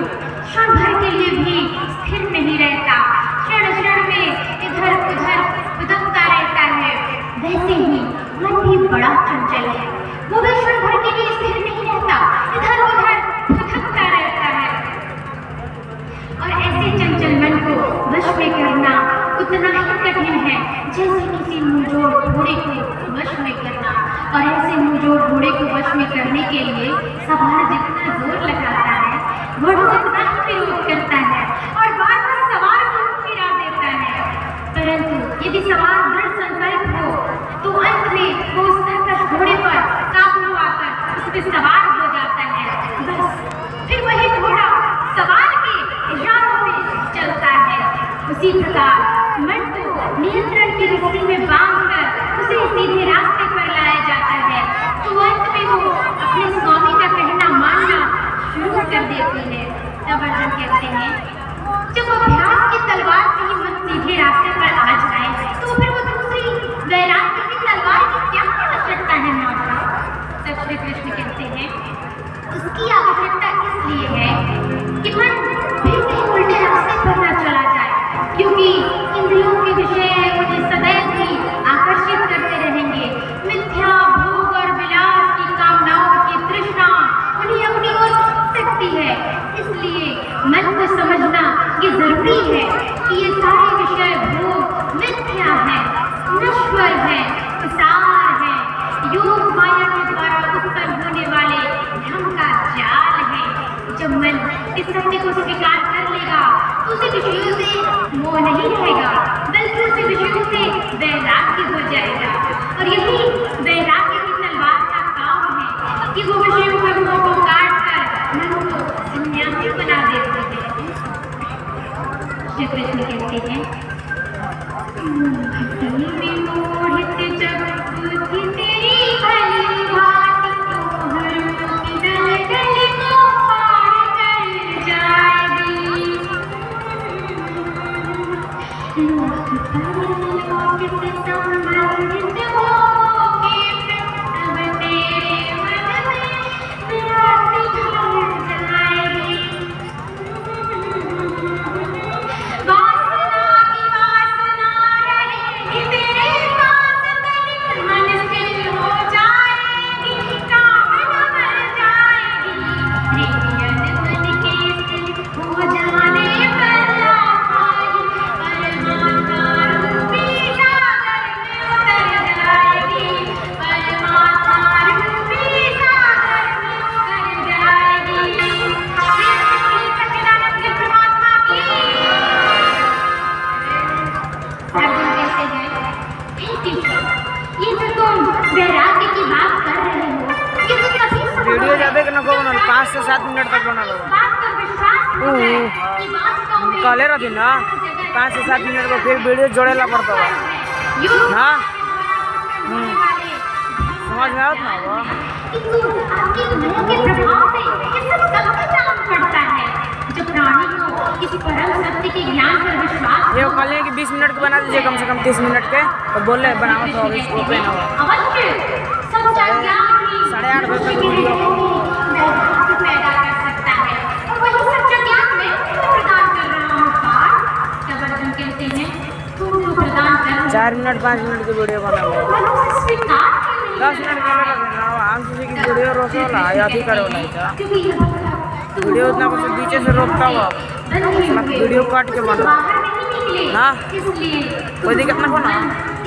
क्षण भर के लिए भी स्थिर नहीं रहता, क्षण क्षण में इधर उधर उदमता रहता है, वैसे ही मन भी बड़ा चंचल है। वो भी क्षण भर के लिए स्थिर नहीं रहता, इधर उधर भटकता रहता है। और ऐसे चंचल मन को वश में करना उतना ही कठिन है जैसे किसी मुंहजोड़ घोड़े को वश में करना। और ऐसे मुंहजोड़ घोड़े को वश में करने के लिए सवार जितना जोर लगाता है, घोड़ा उतना ही विरोध करता है और बार बार सवार को फिरा देता है। परंतु यदि सवार दृढ़ संकल्प हो तो अंत में वो उस तरकश घोड़े पर काबू आकर उस पर सवार हो जाता है। बस फिर वही घोड़ा सवार के इशारों में चलता है। उसी प्रकार मन को नियंत्रण की रस्सी में बांधकर उसे सीधे रास्ते पर लाया जाता है। तो अंत में वो अपने स्वामी का कहना मानना शुरू कर देती है। तब अर्जुन कहते हैं, जब अभ्यास की तलवार से ही मन सीधे रास्ते पर आ जाए तो फिर वो दूसरी वैराग्य की तलवार की क्या आवश्यकता है माता? तब श्री कृष्ण कहते हैं, उसकी आवश्यकता इसलिए है कि मन फिर कहीं उल्टे रास्ते पर न चला जाए, क्योंकि इंद्रियों के विषय मुझे सदैव ही आकर्षित करते रहेंगे। मिथ्या भोग और विलास की कामनाओं की तृष्णा उन्हें अपनी ओर खींच सकती है। इसलिए मन को समझना ये जरूरी है कि ये सारे विषय भोग मिथ्या है, नश्वर है, विसार है, योग माया के द्वारा उत्पन्न होने वाले भ्रम का जाल है। जब मन इस सत्य को स्वीकार कर लेगा तो उसे विषयों से मोह नहीं रहेगा, बल्कि उसे विषयों से वैराग्य हो जाएगा। और यही वैराग्य की तलवार का काम है कि वो विषयों के मोह को काट कर मन को सन्यासी बना देती है। श्री कृष्ण कहते हैं, विमोहित जब बुद्धि तेरी भली भांति तोहरों की दलदल को पार कर जाएगी। लोक परलोक से संबंधित होके तब तेरे मन में विराट भर जाएगी। वासना की वासना रहेगी तेरे पास तनिक, मन स्थिर हो जाएगी, कामना मर जाएगी। हृदय मन के स्थिर हो जाने पर लाखाई परमात्मा रूपी सागर में उतर जाएगी। परमात्मा रूपी सागर में उतर जाएगी। सच्चिदानंद परमात्मा की। अर्जुन कहते हैं, हे कृष्ण, ये जो तुम वैराग्य की बात कर रहे हो, ये तो कभी संभव वीडियो है। जाबे के नको बनल 5 से 7 मिनट तक बनल इस बात पर विश्वास हो जाए कि वास्तव में कहले रहती ना 5 से 7 मिनट को फिर वीडियो जोड़ेला पड़ता है। हाँ समझ में आवत ना वो किंतु आपकी माया के प्रभाव से ये सब सत्य जान पड़ता है। जब प्राणी को किसी परम सत्य के ज्ञान पर विश्वास ये हो, कहले कि 20 मिनट के बना दीजिए कम से कम 30 मिनट के, तो बोले बनाओ तो अभी इसको पे ना हो। अवश्य सच्चा ज्ञान ही 8:30 बजे तक मनुष्य के वीडियो लिए वैराग्य पैदा कर सकता है। और वही सच्चा ज्ञान मैं तुमको प्रदान कर रहा हूँ पार्थ। तब अर्जुन कहते हैं, तुम जो प्रदान कर रहे हो 4 मिनट 5 मिनट की वीडियो बना लो, मन से स्वीकार क्यों नहीं 10 मिनट के लिए ना हम सोचे कि वीडियो रोक वाला या अभी करे वाला है। क्योंकि ये वीडियो उतना कुछ बीचे से रोकता हुआ मतलब वीडियो काट के बना बाहर नहीं निकले, हाँ इसलिए कोई दिक्कत ना हो ना।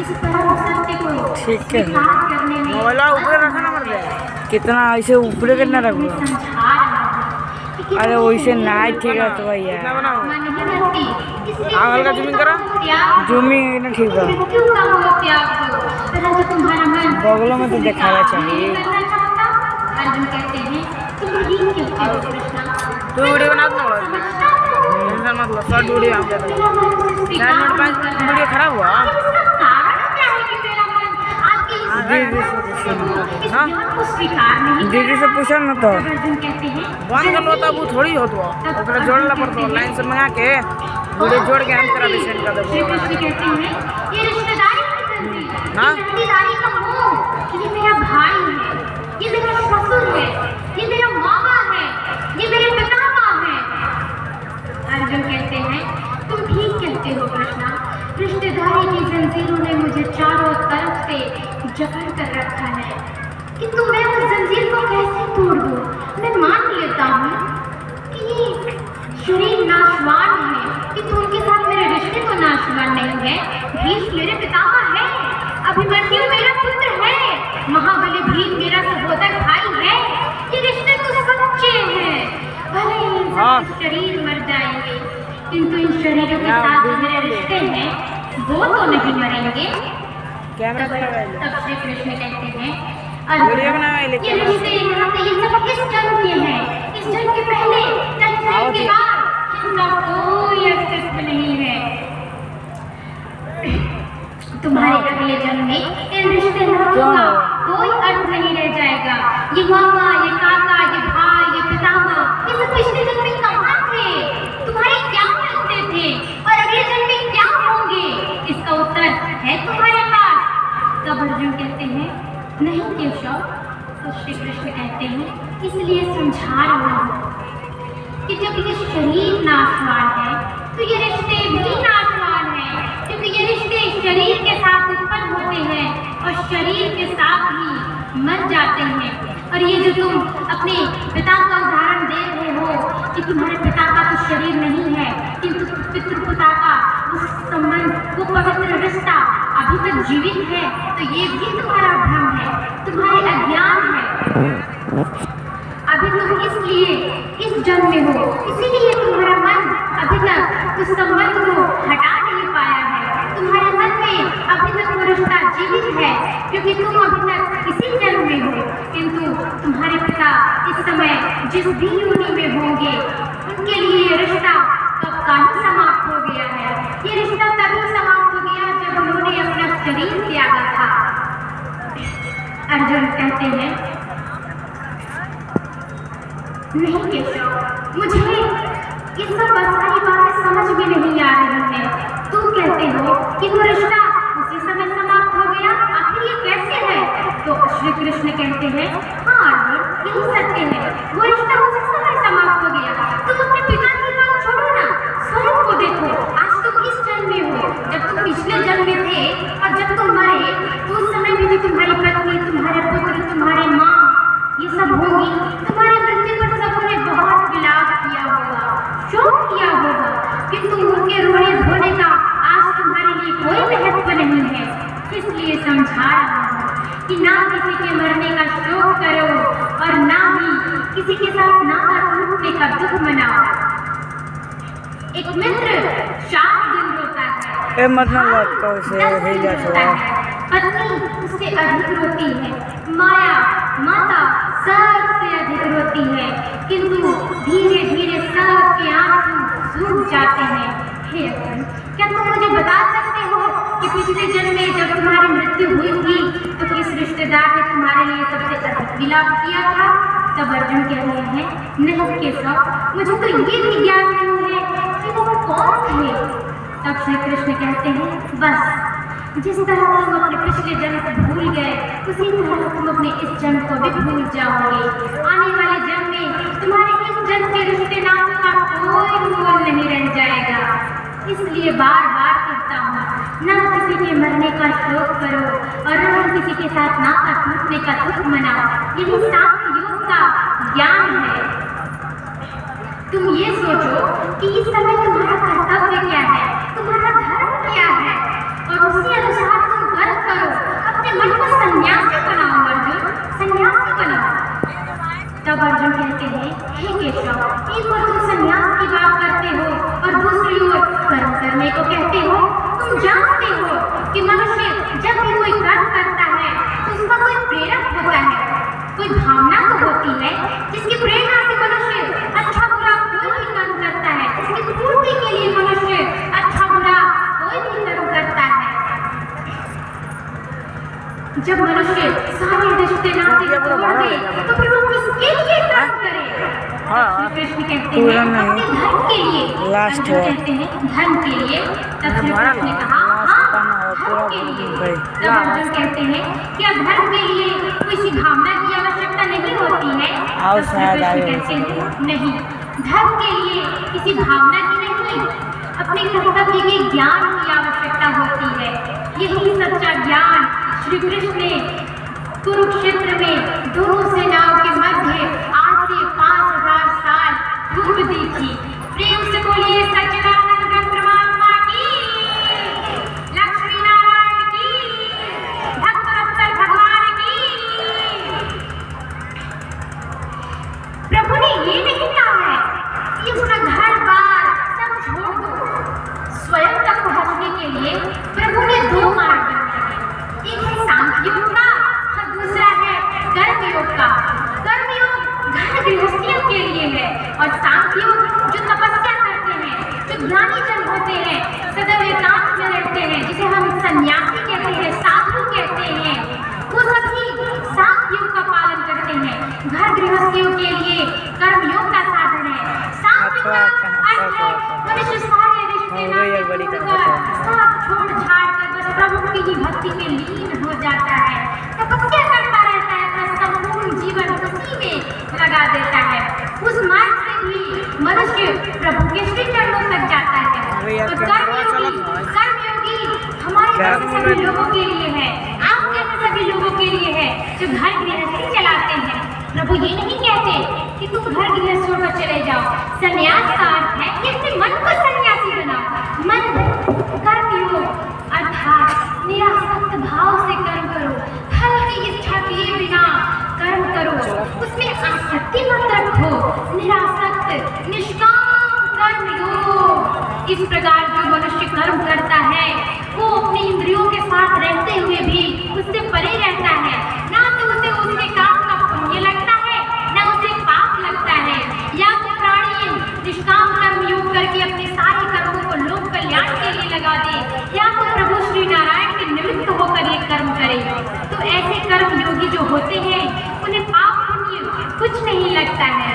इस परम सत्य को ठीक है स्वीकार करने में मोबाइल ऊपर रखा ना मर ले कितना ऐसे ऊपर कितना रखो। समझा रहा हूँ कि अरे वैसे ना ठीक है तो भैया कितना बनाओ नहीं बनती, इसलिए हाँ हल्का जूमिंग करा त्याग जूमिंग ना ठीक है मृत्यु का वो त्याग हो, परंतु तुम्हारा मन बगलों में तो दिखाना चाहिए। नहीं करना चाहता। अर्जुन कहते हैं, तुम यही कहते हो कृष्ण, तू वीडियो बना दो ना समझता हूँ। टेंशन मत लो शॉर्ट वीडियो हम देते हैं। मेरा मन से 4 मिनट 5 मिनट वीडियो खराब हुआ इसका कारण क्या है कि मेरा मन आपके इस हाँ ज्ञान को स्वीकार नहीं दीदी से पूछो ना तो कर। अर्जुन कहते हैं, बंद कर लो तब वो थोड़ी होतो ओकरा जोड़ला पड़तो लाइन से मंगा के वीडियो जोड़ के हम तेरा भी सेंड कर श्री देबो। कृष्ण कहते हैं, ये रिश्तेदारी की तंजीम, हाँ? ये रिश्तेदारी का मोह, ये मेरा भाई है, ये मेरा ससुर है, ये मेरा मामा है, ये मेरे पितामह है। अर्जुन कहते हैं, तुम ठीक कहते हो कृष्णा, रिश्तेदारी की जंजीरों ने मुझे चारों तरफ से जकड़ कर रखा है। किंतु मैं उस जंजीर को कैसे तोड़ दूं? मैं मान लेता हूँ कि ये शरीर नाशवान है, किंतु उनके साथ मेरे रिश्ते तो नाशवान नहीं है। भीष्म मेरे पितामह है, अभिमन्यु मेरा पुत्र है, महाबली भीम मेरा सहोदर भाई है। ये रिश्ते तो सच्चे हैं। भले ही इन सबके शरीर मर जाएंगे, किंतु इन शरीरों के साथ जो मेरे रिश्ते हैं वो तो नहीं मरेंगे। तब श्री कृष्ण कहते हैं, अर्जुन, ये रिश्ते यहाँ पे ये सब किस जन्म के हैं? इस जन्म के पहले, इस जन्म के बाद इनका कोई अस्तित्व नहीं है। तुम्हारे अगले जन्म में इन रिश्ते नातों का कोई अर्थ नहीं रह जाएगा। ये मामा, ये काका, ये भाई, ये पितामह, ये सब पिछले जन्म में कहाँ थे? तुम्हारे क्या लगते थे? और अगले जन्म में क्या होंगे? इसका उत्तर है तुम्हारे पास? तब अर्जुन कहते हैं, नहीं केशव। तो श्री कृष्ण कहते हैं, इसलिए समझा रहा हूँ कि जब ये शरीर नाशवान है तो ये रिश्ते भी नाशवान हैं, क्योंकि ये रिश्ते शरीर के साथ उत्पन्न होते हैं और शरीर के साथ ही मर जाते हैं। और ये जो तुम अपने पिता का उदाहरण दे रहे हो कि तुम्हारे पिता का तो शरीर नहीं है, किंतु पितृपिता का वो संबंध, वो पवित्र रिश्ता अभी तक जीवित है, तो ये भी तुम्हारा भ्रम है, तुम्हारे अज्ञान है। अभी तुम इसलिए इस जन्म में हो, इसीलिए तुम्हारा मन अभी तक उस संबंध को हटा नहीं पाया है। तुम्हारे मन में अभी तक वो रिश्ता जीवित है, क्योंकि तुम अभी तक इसी जन्म में हो, किंतु तुम्हारे पिता इस समय जिस भी योनि में होंगे उनके लिए ये रिश्ता कब का ही समाप्त हो गया है। ये रिश्ता तभी समाप्त हो गया जब उन्होंने अपना शरीर त्यागा था। अर्जुन कहते हैं, नहीं केशव, मुझे ये सब सारी बातें समझ में नहीं आ रही है। तुम कहते हो कि वो रिश्ता उसी समय समाप्त हो गया, आखिर ये कैसे है? तो श्री कृष्ण कहते हैं, हाँ अर्जुन, यही सत्य है, वो रिश्ता उसी समय समाप्त हो गया। तुम अपने पिता की बात छोड़ो ना, स्वयं को देखो। आज तुम इस जन्म में हो, जब तुम पिछले जन्म में थे और जब तुम मरे तो उस समय भी जो तुम्हारी पत्नी, तुम्हारे पुत्र, तुम्हारे माँ, ये सब होंगी, तुम्हारे मृत्यु पर सबों ने बहुत विलाप किया होगा, शोक किया होगा, किंतु उनके रोने धोने का आज तुम्हारे लिए कोई महत्व नहीं है। इसलिए समझा रहा हूँ कि ना किसी के मरने का शोक करो और ना ही किसी के साथ नाता टूटने का दुख मनाओ। एक मित्र 4 दिन रोता है, पत्नी उससे अधिक रोती है, माया माता सबसे अधिक रोती है, किंतु धीरे धीरे सबके आंसू सूख जाते हैं। हे अर्जुन, क्या तुम मुझे बता सकते हो कि पिछले जन्म में जब तुम्हारी मृत्यु हुई थी तो किस रिश्तेदार ने तुम्हारे लिए सबसे अधिक विलाप किया था? तब अर्जुन कह रहे हैं, नहीं केशव, मुझे तो ये भी ज्ञान नहीं है कि वो कौन थे। तब श्री कृष्ण कहते हैं, बस जिस तरह तुम अपने पिछले जन्म को भूल गए, उसी तरह तुम अपने इस जन्म को भी भूल जाओगे। आने वाले जन्म में तुम्हारे इस जन्म के रिश्ते नातों का कोई मोल नहीं रह जाएगा। इसलिए बार बार कहता हूँ, ना किसी के मरने का शोक करो और ना किसी के साथ नाता टूटने का दुख मनाओ। यही सांख्य योग का ज्ञान है। तुम ये सोचो कि इस समय तुम्हारा कर्तव्य क्या है, तुम्हारा धर्म क्या है, और उसी अनुसार तुम कर्म करो। अपने मन को सन्यासी बनाओ अर्जुन, सन्यासी बनाओ। तब अर्जुन कहते हैं, हे केशव, एक बार तुम सन्यास की बात करते हो और दूसरी ओर कर्म करने को कहते हो। तुम जानते हो कि मनुष्य जब भी कोई कर्म करता है तो उसका कोई प्रेरक होता है, कोई भावना तो होती है जिसकी प्रेरणा से मनुष्य अच्छा बुरा कोई भी कर्म करता है, उसकी पूर्ति के लिए मनुष्य अच्छा बुरा कोई भी कर्म करता है। जब मनुष्य सारे रिश्ते नाते तोड़ दे तो फिर वो किसके लिए कर्म करे? श्री कृष्ण कहते हैं, अपने धर्म के लिए। अर्जुन कहते हैं, धर्म के लिए। तब श्री कृष्ण ने कहा, हाँ, धर्म के लिए। तब अर्जुन कहते हैं, क्या धर्म के लिए किसी भावना की आवश्यकता नहीं होती है? तब श्री कृष्ण कहते हैं, नहीं, धर्म के लिए किसी भावना की नहीं, अपने कर्तव्य के ज्ञान की आवश्यकता होती है। यही सच्चा ज्ञान श्री कृष्ण ने कुरुक्षेत्र में ज्ञानी जन होते हैं, सदैव एकांत में रहते हैं, जिसे हम सन्यासी कहते हैं, साधु कहते हैं, वो सभी सात योग का पालन करते हैं। घर गृहस्थियों के लिए कर्मयोग का साधन है। सात योग का अर्थ है मनुष्य सारे रिश्ते नाते सब छोड़ छाड़ कर बस प्रभु की ही भक्ति में लीन हो जाता है, तपस्या करता रहता है, अपना संपूर्ण जीवन उसी में लगा देता है। उस मार्ग से भी मनुष्य प्रभु के श्री चरणों तक जाता है। और कर्मयोगी हमारे जैसे सभी लोगों के लिए है, आप जैसे सभी लोगों के लिए है जो घर गृहस्थी चलाते हैं। प्रभु ये नहीं कहते कि तुम घर गृहस्थ छोड़कर चले जाओ। संन्यास का अर्थ है कि अपने मन को सन्यासी बनाओ। मन कर्मयोग अर्थात निरासक्त भाव से कर्म करो, फल की इच्छा किए बिना कर्म करो, उसमें आसक्ति मत रखो। निरासक्त निष्काम कर्म योग। इस प्रकार जो मनुष्य कर्म करता है वो अपनी इंद्रियों के साथ रहते हुए भी उससे परे रहता है। ना तो उसे उसके काम का पुण्य लगता है, ना उसे पाप लगता है। या तो प्राणी निष्काम कर्म योग करके अपने सारे कर्मों को लोक कल्याण के लिए लगा दे, या तो प्रभु श्री नारायण के निमित्त होकर ये कर्म करे। तो ऐसे कर्म योगी जो होते हैं उन्हें पाप पुण्य कुछ नहीं लगता है।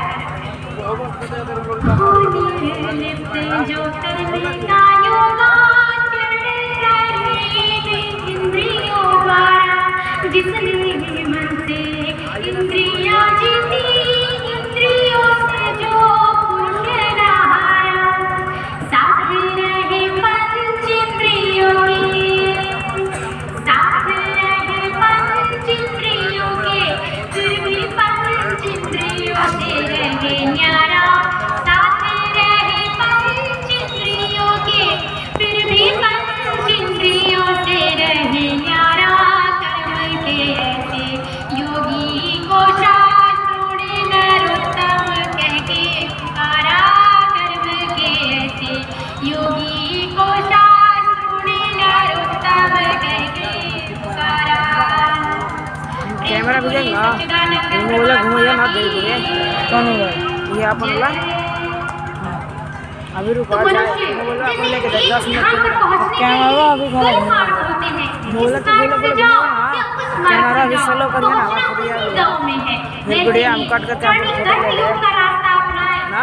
जो करने का योगा इंद्रियों द्वारा, जिसने मन से इंद्रियां जीती, इंद्रियों से जो पुण्य रहाया, साथ रहे पंचेंद्रियों के, साथ रहे पंचेंद्रियों के, फिर भी पंचेंद्रियों से रहे न्यारा, साथ रहे पंचेंद्रियों के, फिर भी पंचेंद्रियों से रहे न्यारा। कर्म के ऐसे योगी को शास्त्रों ने नरोत्तम कह के पुकारा। कर्म के ऐसे योगी को शास्त्रों ने नरोत्तम कह के पुकारा। कैमरा भी देगा बोला घूमैया ना दे दिए कौन होगा ये अपन बोला अभी रुको बोला अपन लेके 10 मिनट कैमरा अभी बोला तो बोला कैमरा भी स्लो कर देना फिर वीडियो हम कट करके हम फोटो ले ले ना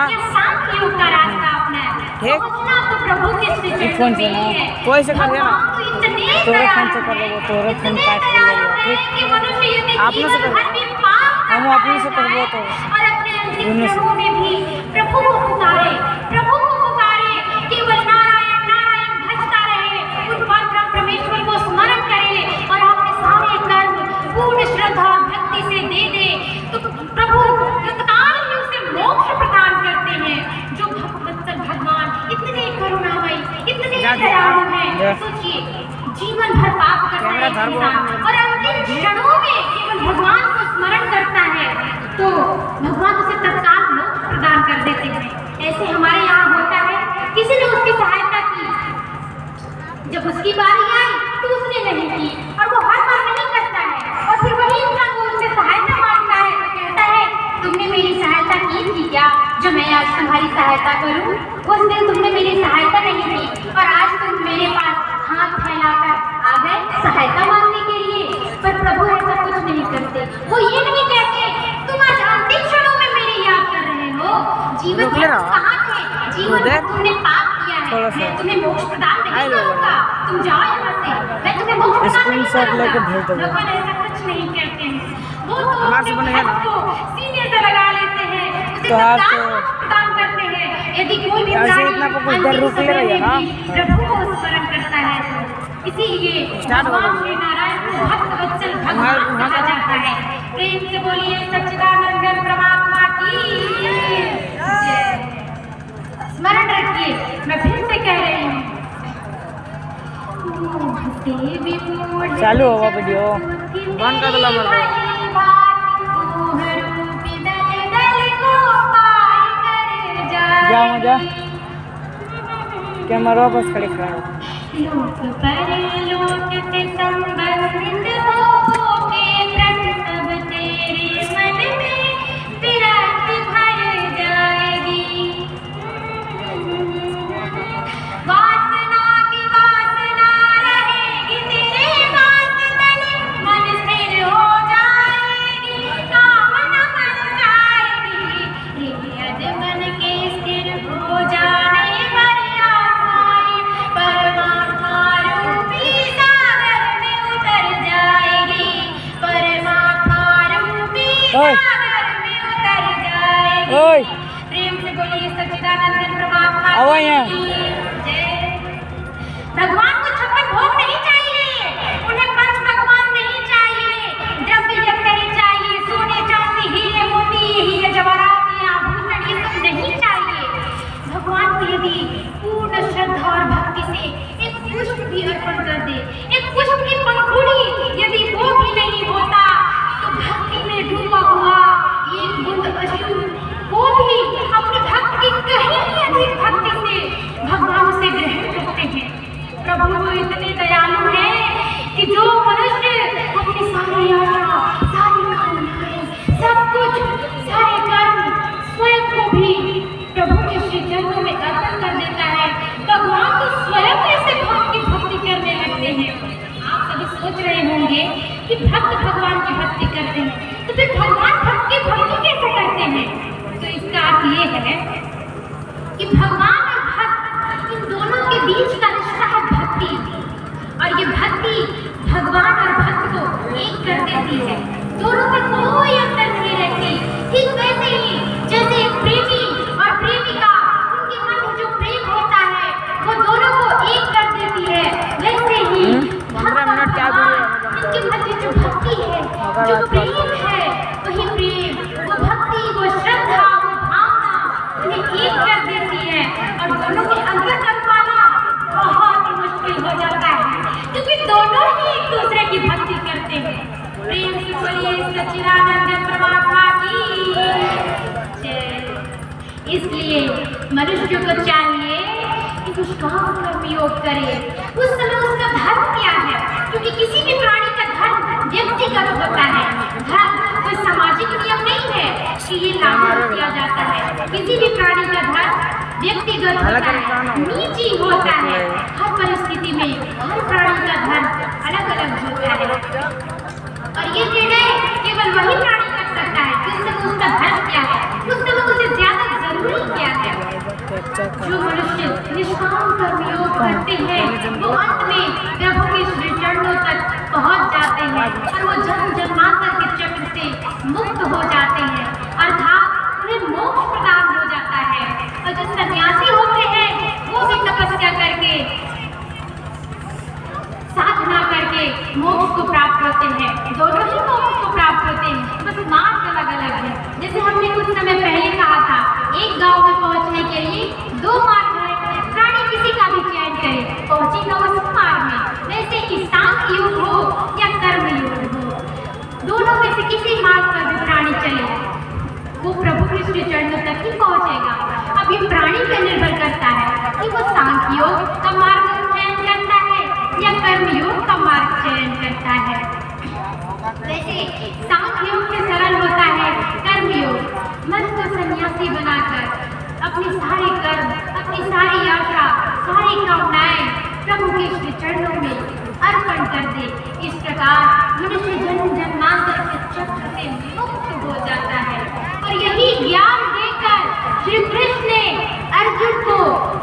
ठीक फोन से ना कोई से कर देना तोरे फोन से कर देबो तोरे फोन काट के ले लिया ठीक आपने से कर हम अपने से करबो तो दोनों से प्रभु को पुकारे, प्रभु को पुकारे, केवल नारायण नारायण भजता रहे, उस परमेश्वर को स्मरण करे और अपने सारे कर्म पूर्ण श्रद्धा भक्ति से दे दे तो प्रभु तत्काल ही उसे मोक्ष प्रदान करते हैं। जो भक्तवत्सल भगवान इतने करुणामयी, इतने दयालु हैं। सोचिए जीवन भर पाप करता है इंसान और अंतिम क्षणों में केवल भगवान को स्मरण करता है तो भगवान उसे तत्काल मोक्ष प्रदान कर देते हैं। ऐसे हमारे यहाँ होता है, किसी ने उसकी सहायता की, जब उसकी बारी आई तो उसने नहीं की और वो हर बार नहीं करता है और फिर वही इंसान वो उससे सहायता मांगता है तो कहता है तुमने मेरी सहायता की थी क्या जो मैं आज तुम्हारी सहायता करूं? उस दिन तुमने मेरी सहायता नहीं की और आज तुम मेरे पास हाथ फैलाकर आ गए सहायता मांगने के लिए। पर प्रभु ऐसा कुछ नहीं करते। वो ये नहीं कहते तुम आज अंतिम क्षणों में मेरी याद कर रहे हो, जीवन भर कहाँ थे, जीवन भर तुमने पाप किया है, मैं तुम्हें मोक्ष प्रदान नहीं करूंगा, तुम जाओ यहाँ से, मैं तुम्हें मोक्ष प्रदान नहीं करूंगा। भगवान ऐसा कुछ नहीं कहते हैं। वो तो अपने भक्त को सीने से लगा लेते हैं, उसे तत्काल मोक्ष प्रदान करते हैं। यदि कोई भी प्राणी अंतिम समय में भी प्रभु को स्मरण करता है तो इसीलिए भगवान श्री नारायण को भक्तवत्सल भगवान कहा जाता है। प्रेम से बोलिए सच्चिदानंद परमात्मा की जय। स्मरण रखिए, मैं फिर से कह रही हूँ चालू होगा वीडियो बंद कर दो जाओ जा कैमरा बस खड़े खड़ा लोक परलोक से संबंधित हो के प्रसव तेरे मन में विरक्ति भर जाएगी। ओए। सागर में उतर जाएगी। ओए। प्रेम से बोलिए सच्चिदानंद परमात्मा आओ यहाँ। की जय। भगवान को 56 भोग नहीं चाहिए, उन्हें पंच भगवान नहीं चाहिए, द्रव्य यज्ञ नहीं चाहिए, सोने चांदी हीरे मोती हीरे जवाहरात ये आभूषण ये सब नहीं चाहिए। भगवान को यदि पूर्ण श्रद्धा और भक्ति से एक पुष्प भी अर्पण कर दे, एक पुष्प की पंखुड़ी यदि वो भी नहीं होता तो भक्ति में डूबा हुआ एक बूंद अश्रु वो भी अपने भक्त की कहीं अधिक भक्ति से भगवान से ग्रहण करते हैं। प्रभु तो इतने दयालु हैं कि जो मनुष्य अपनी सारी आशा सारी कामनाएं सब कुछ सारे कर्म स्वयं को भी प्रभु के श्री चरणों में अर्पण कर देता है, भगवान तो स्वयं ऐसे भक्त की भक्ति करने लगते हैं। आप सभी सोच रहे होंगे कि भक्त भगवान की भक्ति करते हैं तो फिर भगवान भक्त की भक्ति कैसे करते हैं? तो इसका अर्थ ये है कि भगवान और भक्त इन दोनों के बीच का रिश्ता है भक्ति, और ये भक्ति भगवान और भक्त को एक कर देती है, दोनों में कोई अंतर नहीं रहती। ठीक वैसे ही जैसे एक प्रेमी और प्रेमिका उनके मध्य जो प्रेम होता है वो दोनों को एक कर देती है, वैसे ही भक्त और भगवान इनके मध्य जो भक्ति है जो प्रेम है वही प्रेम वो भक्ति वो श्रद्धा वो भावना उन्हें एक कर देती है, और दोनों में अंतर कर पाना बहुत ही मुश्किल हो जाता है क्योंकि दोनों ही एक दूसरे की भक्ति करते हैं। प्रेम से बोलिए सच्चिदानंद परमात्मा की जय। इसलिए मनुष्य को चाहिए कि कुछ काम कर्म योग करे। उस समय उसका धर्म क्या है? क्योंकि किसी भी प्राणी का धर्म व्यक्तिगत होता है, धर्म कोई सामाजिक नियम नहीं है कि ये लागू किया जाता है। किसी भी प्राणी का धर्म व्यक्तिगत होता है, निजी होता है। हर परिस्थिति में हर प्राणी का धर्म अलग अलग होता है, और ये निर्णय केवल वही प्राणी कर सकता है कि उस समय उसका धर्म क्या है, उस समय उसे ज्यादा जरूरी क्या है। जो मनुष्य निष्काम कर्म योग करते हैं वो अंत में प्रभु के श्री चरणों तक पहुंच जाते हैं, और वो जन्म जन्मांतर के चक्र से मुक्त हो जाते हैं, अर्थात उन्हें मोक्ष प्रदान हो जाता है। और जो सन्यासी होते हैं वो भी तपस्या करके साधना करके मोक्ष को प्राप्त होते हैं, दोनों ही मोक्ष को प्राप्त होते हैं, बस मार्ग अलग अलग है। जैसे हमने कुछ समय पहले कहा था, एक गांव में पहुंचने के लिए 2 मार्ग है, प्राणी किसी का भी चयन करे पहुंचेगा उस मार्ग में। वैसे ही सांख्य योग हो या कर्म योग हो, दोनों में से किसी मार्ग पर भी प्राणी चले वो प्रभु के श्री चरणों तक ही पहुंचेगा। अब ये प्राणी पर निर्भर करता है कि वो सांख्य योग का मार्ग चयन करता है या कर्म योग का मार्ग चयन करता है। वैसे सांख्य योग से सरल होता है कर्म योग। मन को सन्यासी बनाकर अपने सारे कर्म अपनी सारी आशा सारी कामनाएं प्रभु के श्री चरणों में अर्पण कर दे। इस प्रकार मनुष्य जन्म जन्मांतर के चक्र से मुक्त हो जाता है, और यही ज्ञान देकर श्री कृष्ण ने अर्जुन को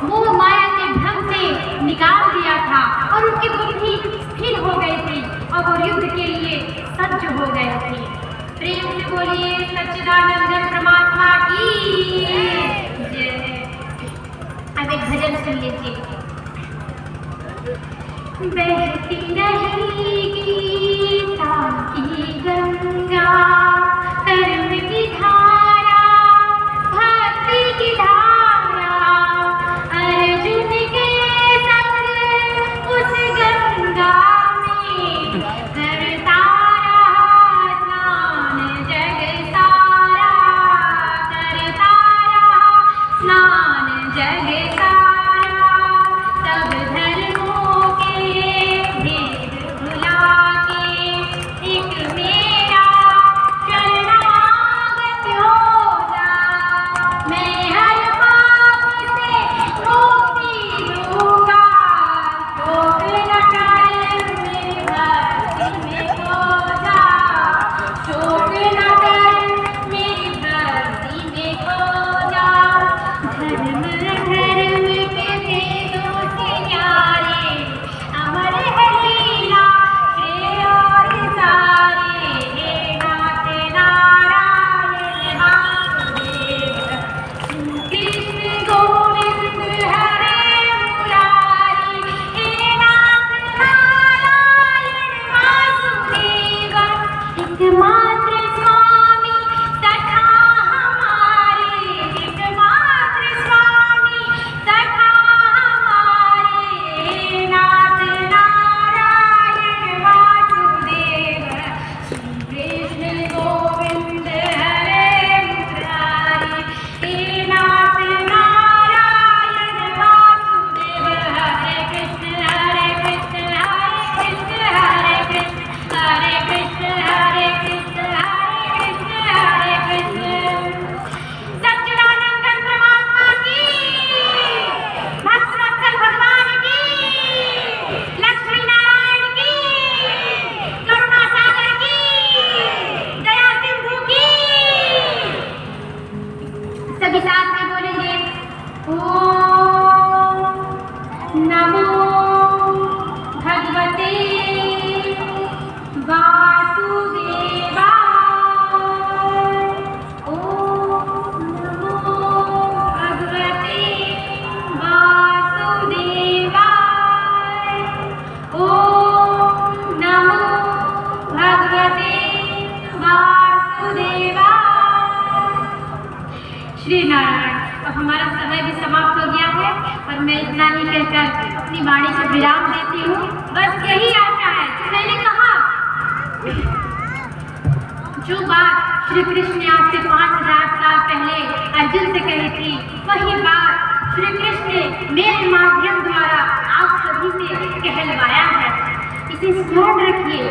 मोह माया के भ्रम से निकाल दिया था, और उनकी बुद्धि स्थिर हो गई थी और वो युद्ध के लिए सज्ज हो गए थे। प्रेम से बोलिए सच्चिदानंद परमात्मा की जय। अब एक भजन सुन लीजिए। बहती रहेगी गीता की गंगा, कर्म की धारा भक्ति की धारा, अर्जुन के संग उस गंगा में करता रहा स्नान जग सारा, करता रहा स्नान जग सारा। सब धर्मों के भेद भुला के एक मेरा एकमात्र स्वामी सखा हमारे, एकमात्र स्वामी सखा हमारे, नाथ नारायण वासुदेव, श्री कृष्ण गोविंद हरे मुरारी। हे नाथ नारायण वासुदेव, हरे कृष्ण हरे कृष्ण हरे कृष्ण हरे कृष्ण हरे कृष्ण हरे कृष्ण हरे कृष्ण हरे कृष्ण। सच्चिदानंद परमात्मा की, भक्तवत्सल भगवान की, लक्ष्मी नारायण की, करुणा सागर की, दया सिंधु की। सभी साथ में बोलेंगे, ओम नमो भगवते वासुदेवाय, ओम नमो भगवते वासुदेवाय, ओम नमो भगवते वासुदेवाय। श्री नारायण। अब हमारा समय भी समाप्त हो गया है और मैं इतना ही कहकर अपनी वाणी से विराम देती हूँ। बस यही आशा है कि मैंने कहा जो बात श्री कृष्ण ने आज से 5000 साल पहले अर्जुन से कही थी, वही बात श्री कृष्ण ने मेरे माध्यम द्वारा आप सभी से कहलवाया है। इसे स्मरण रखिए,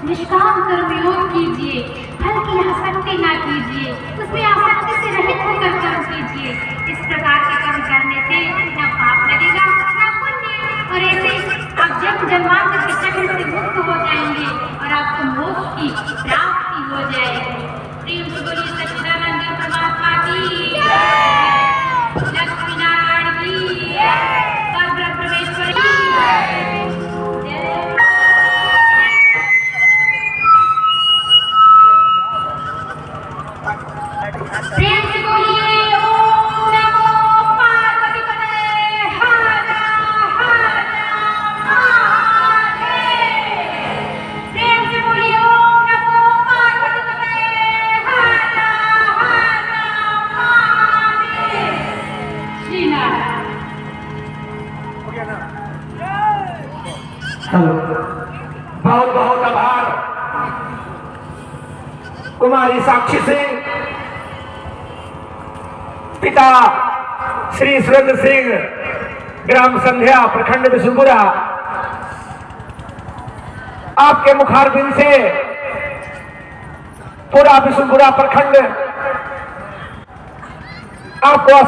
निष्काम कर्मयोग कीजिए, फल की आसक्ति ना कीजिए, उसमें आसक्ति से रहित होकर कर्म कीजिए। इस प्रकार के कर्म करने से न पाप लगेगा न पुण्य, और ऐसे आप जन्म जन्मांतर के चक्र से मुक्त हो जाएंगे और आपको मोक्ष की प्राप्ति हो जाएगी। प्रेम से बोलिए सच्चिदानंद परमात्मा की, लक्ष्मी नारायण की, परब्रह्म परमेश्वर की जय। प्रेम से बोलिए ओम नमो पार्वतीपते हर हर महादेव। प्रेम से बोलिए ओम नमो पार्वतीपते हर हर महादेव। श्री नारायण। हेलो, बहुत बहुत आभार कुमारी साक्षी सिंह, पिता श्री सुरेंद्र सिंह, ग्राम संध्या, प्रखंड बिशुनपुरा। आपके मुखारबिंद से पूरा बिशुनपुरा प्रखंड आपको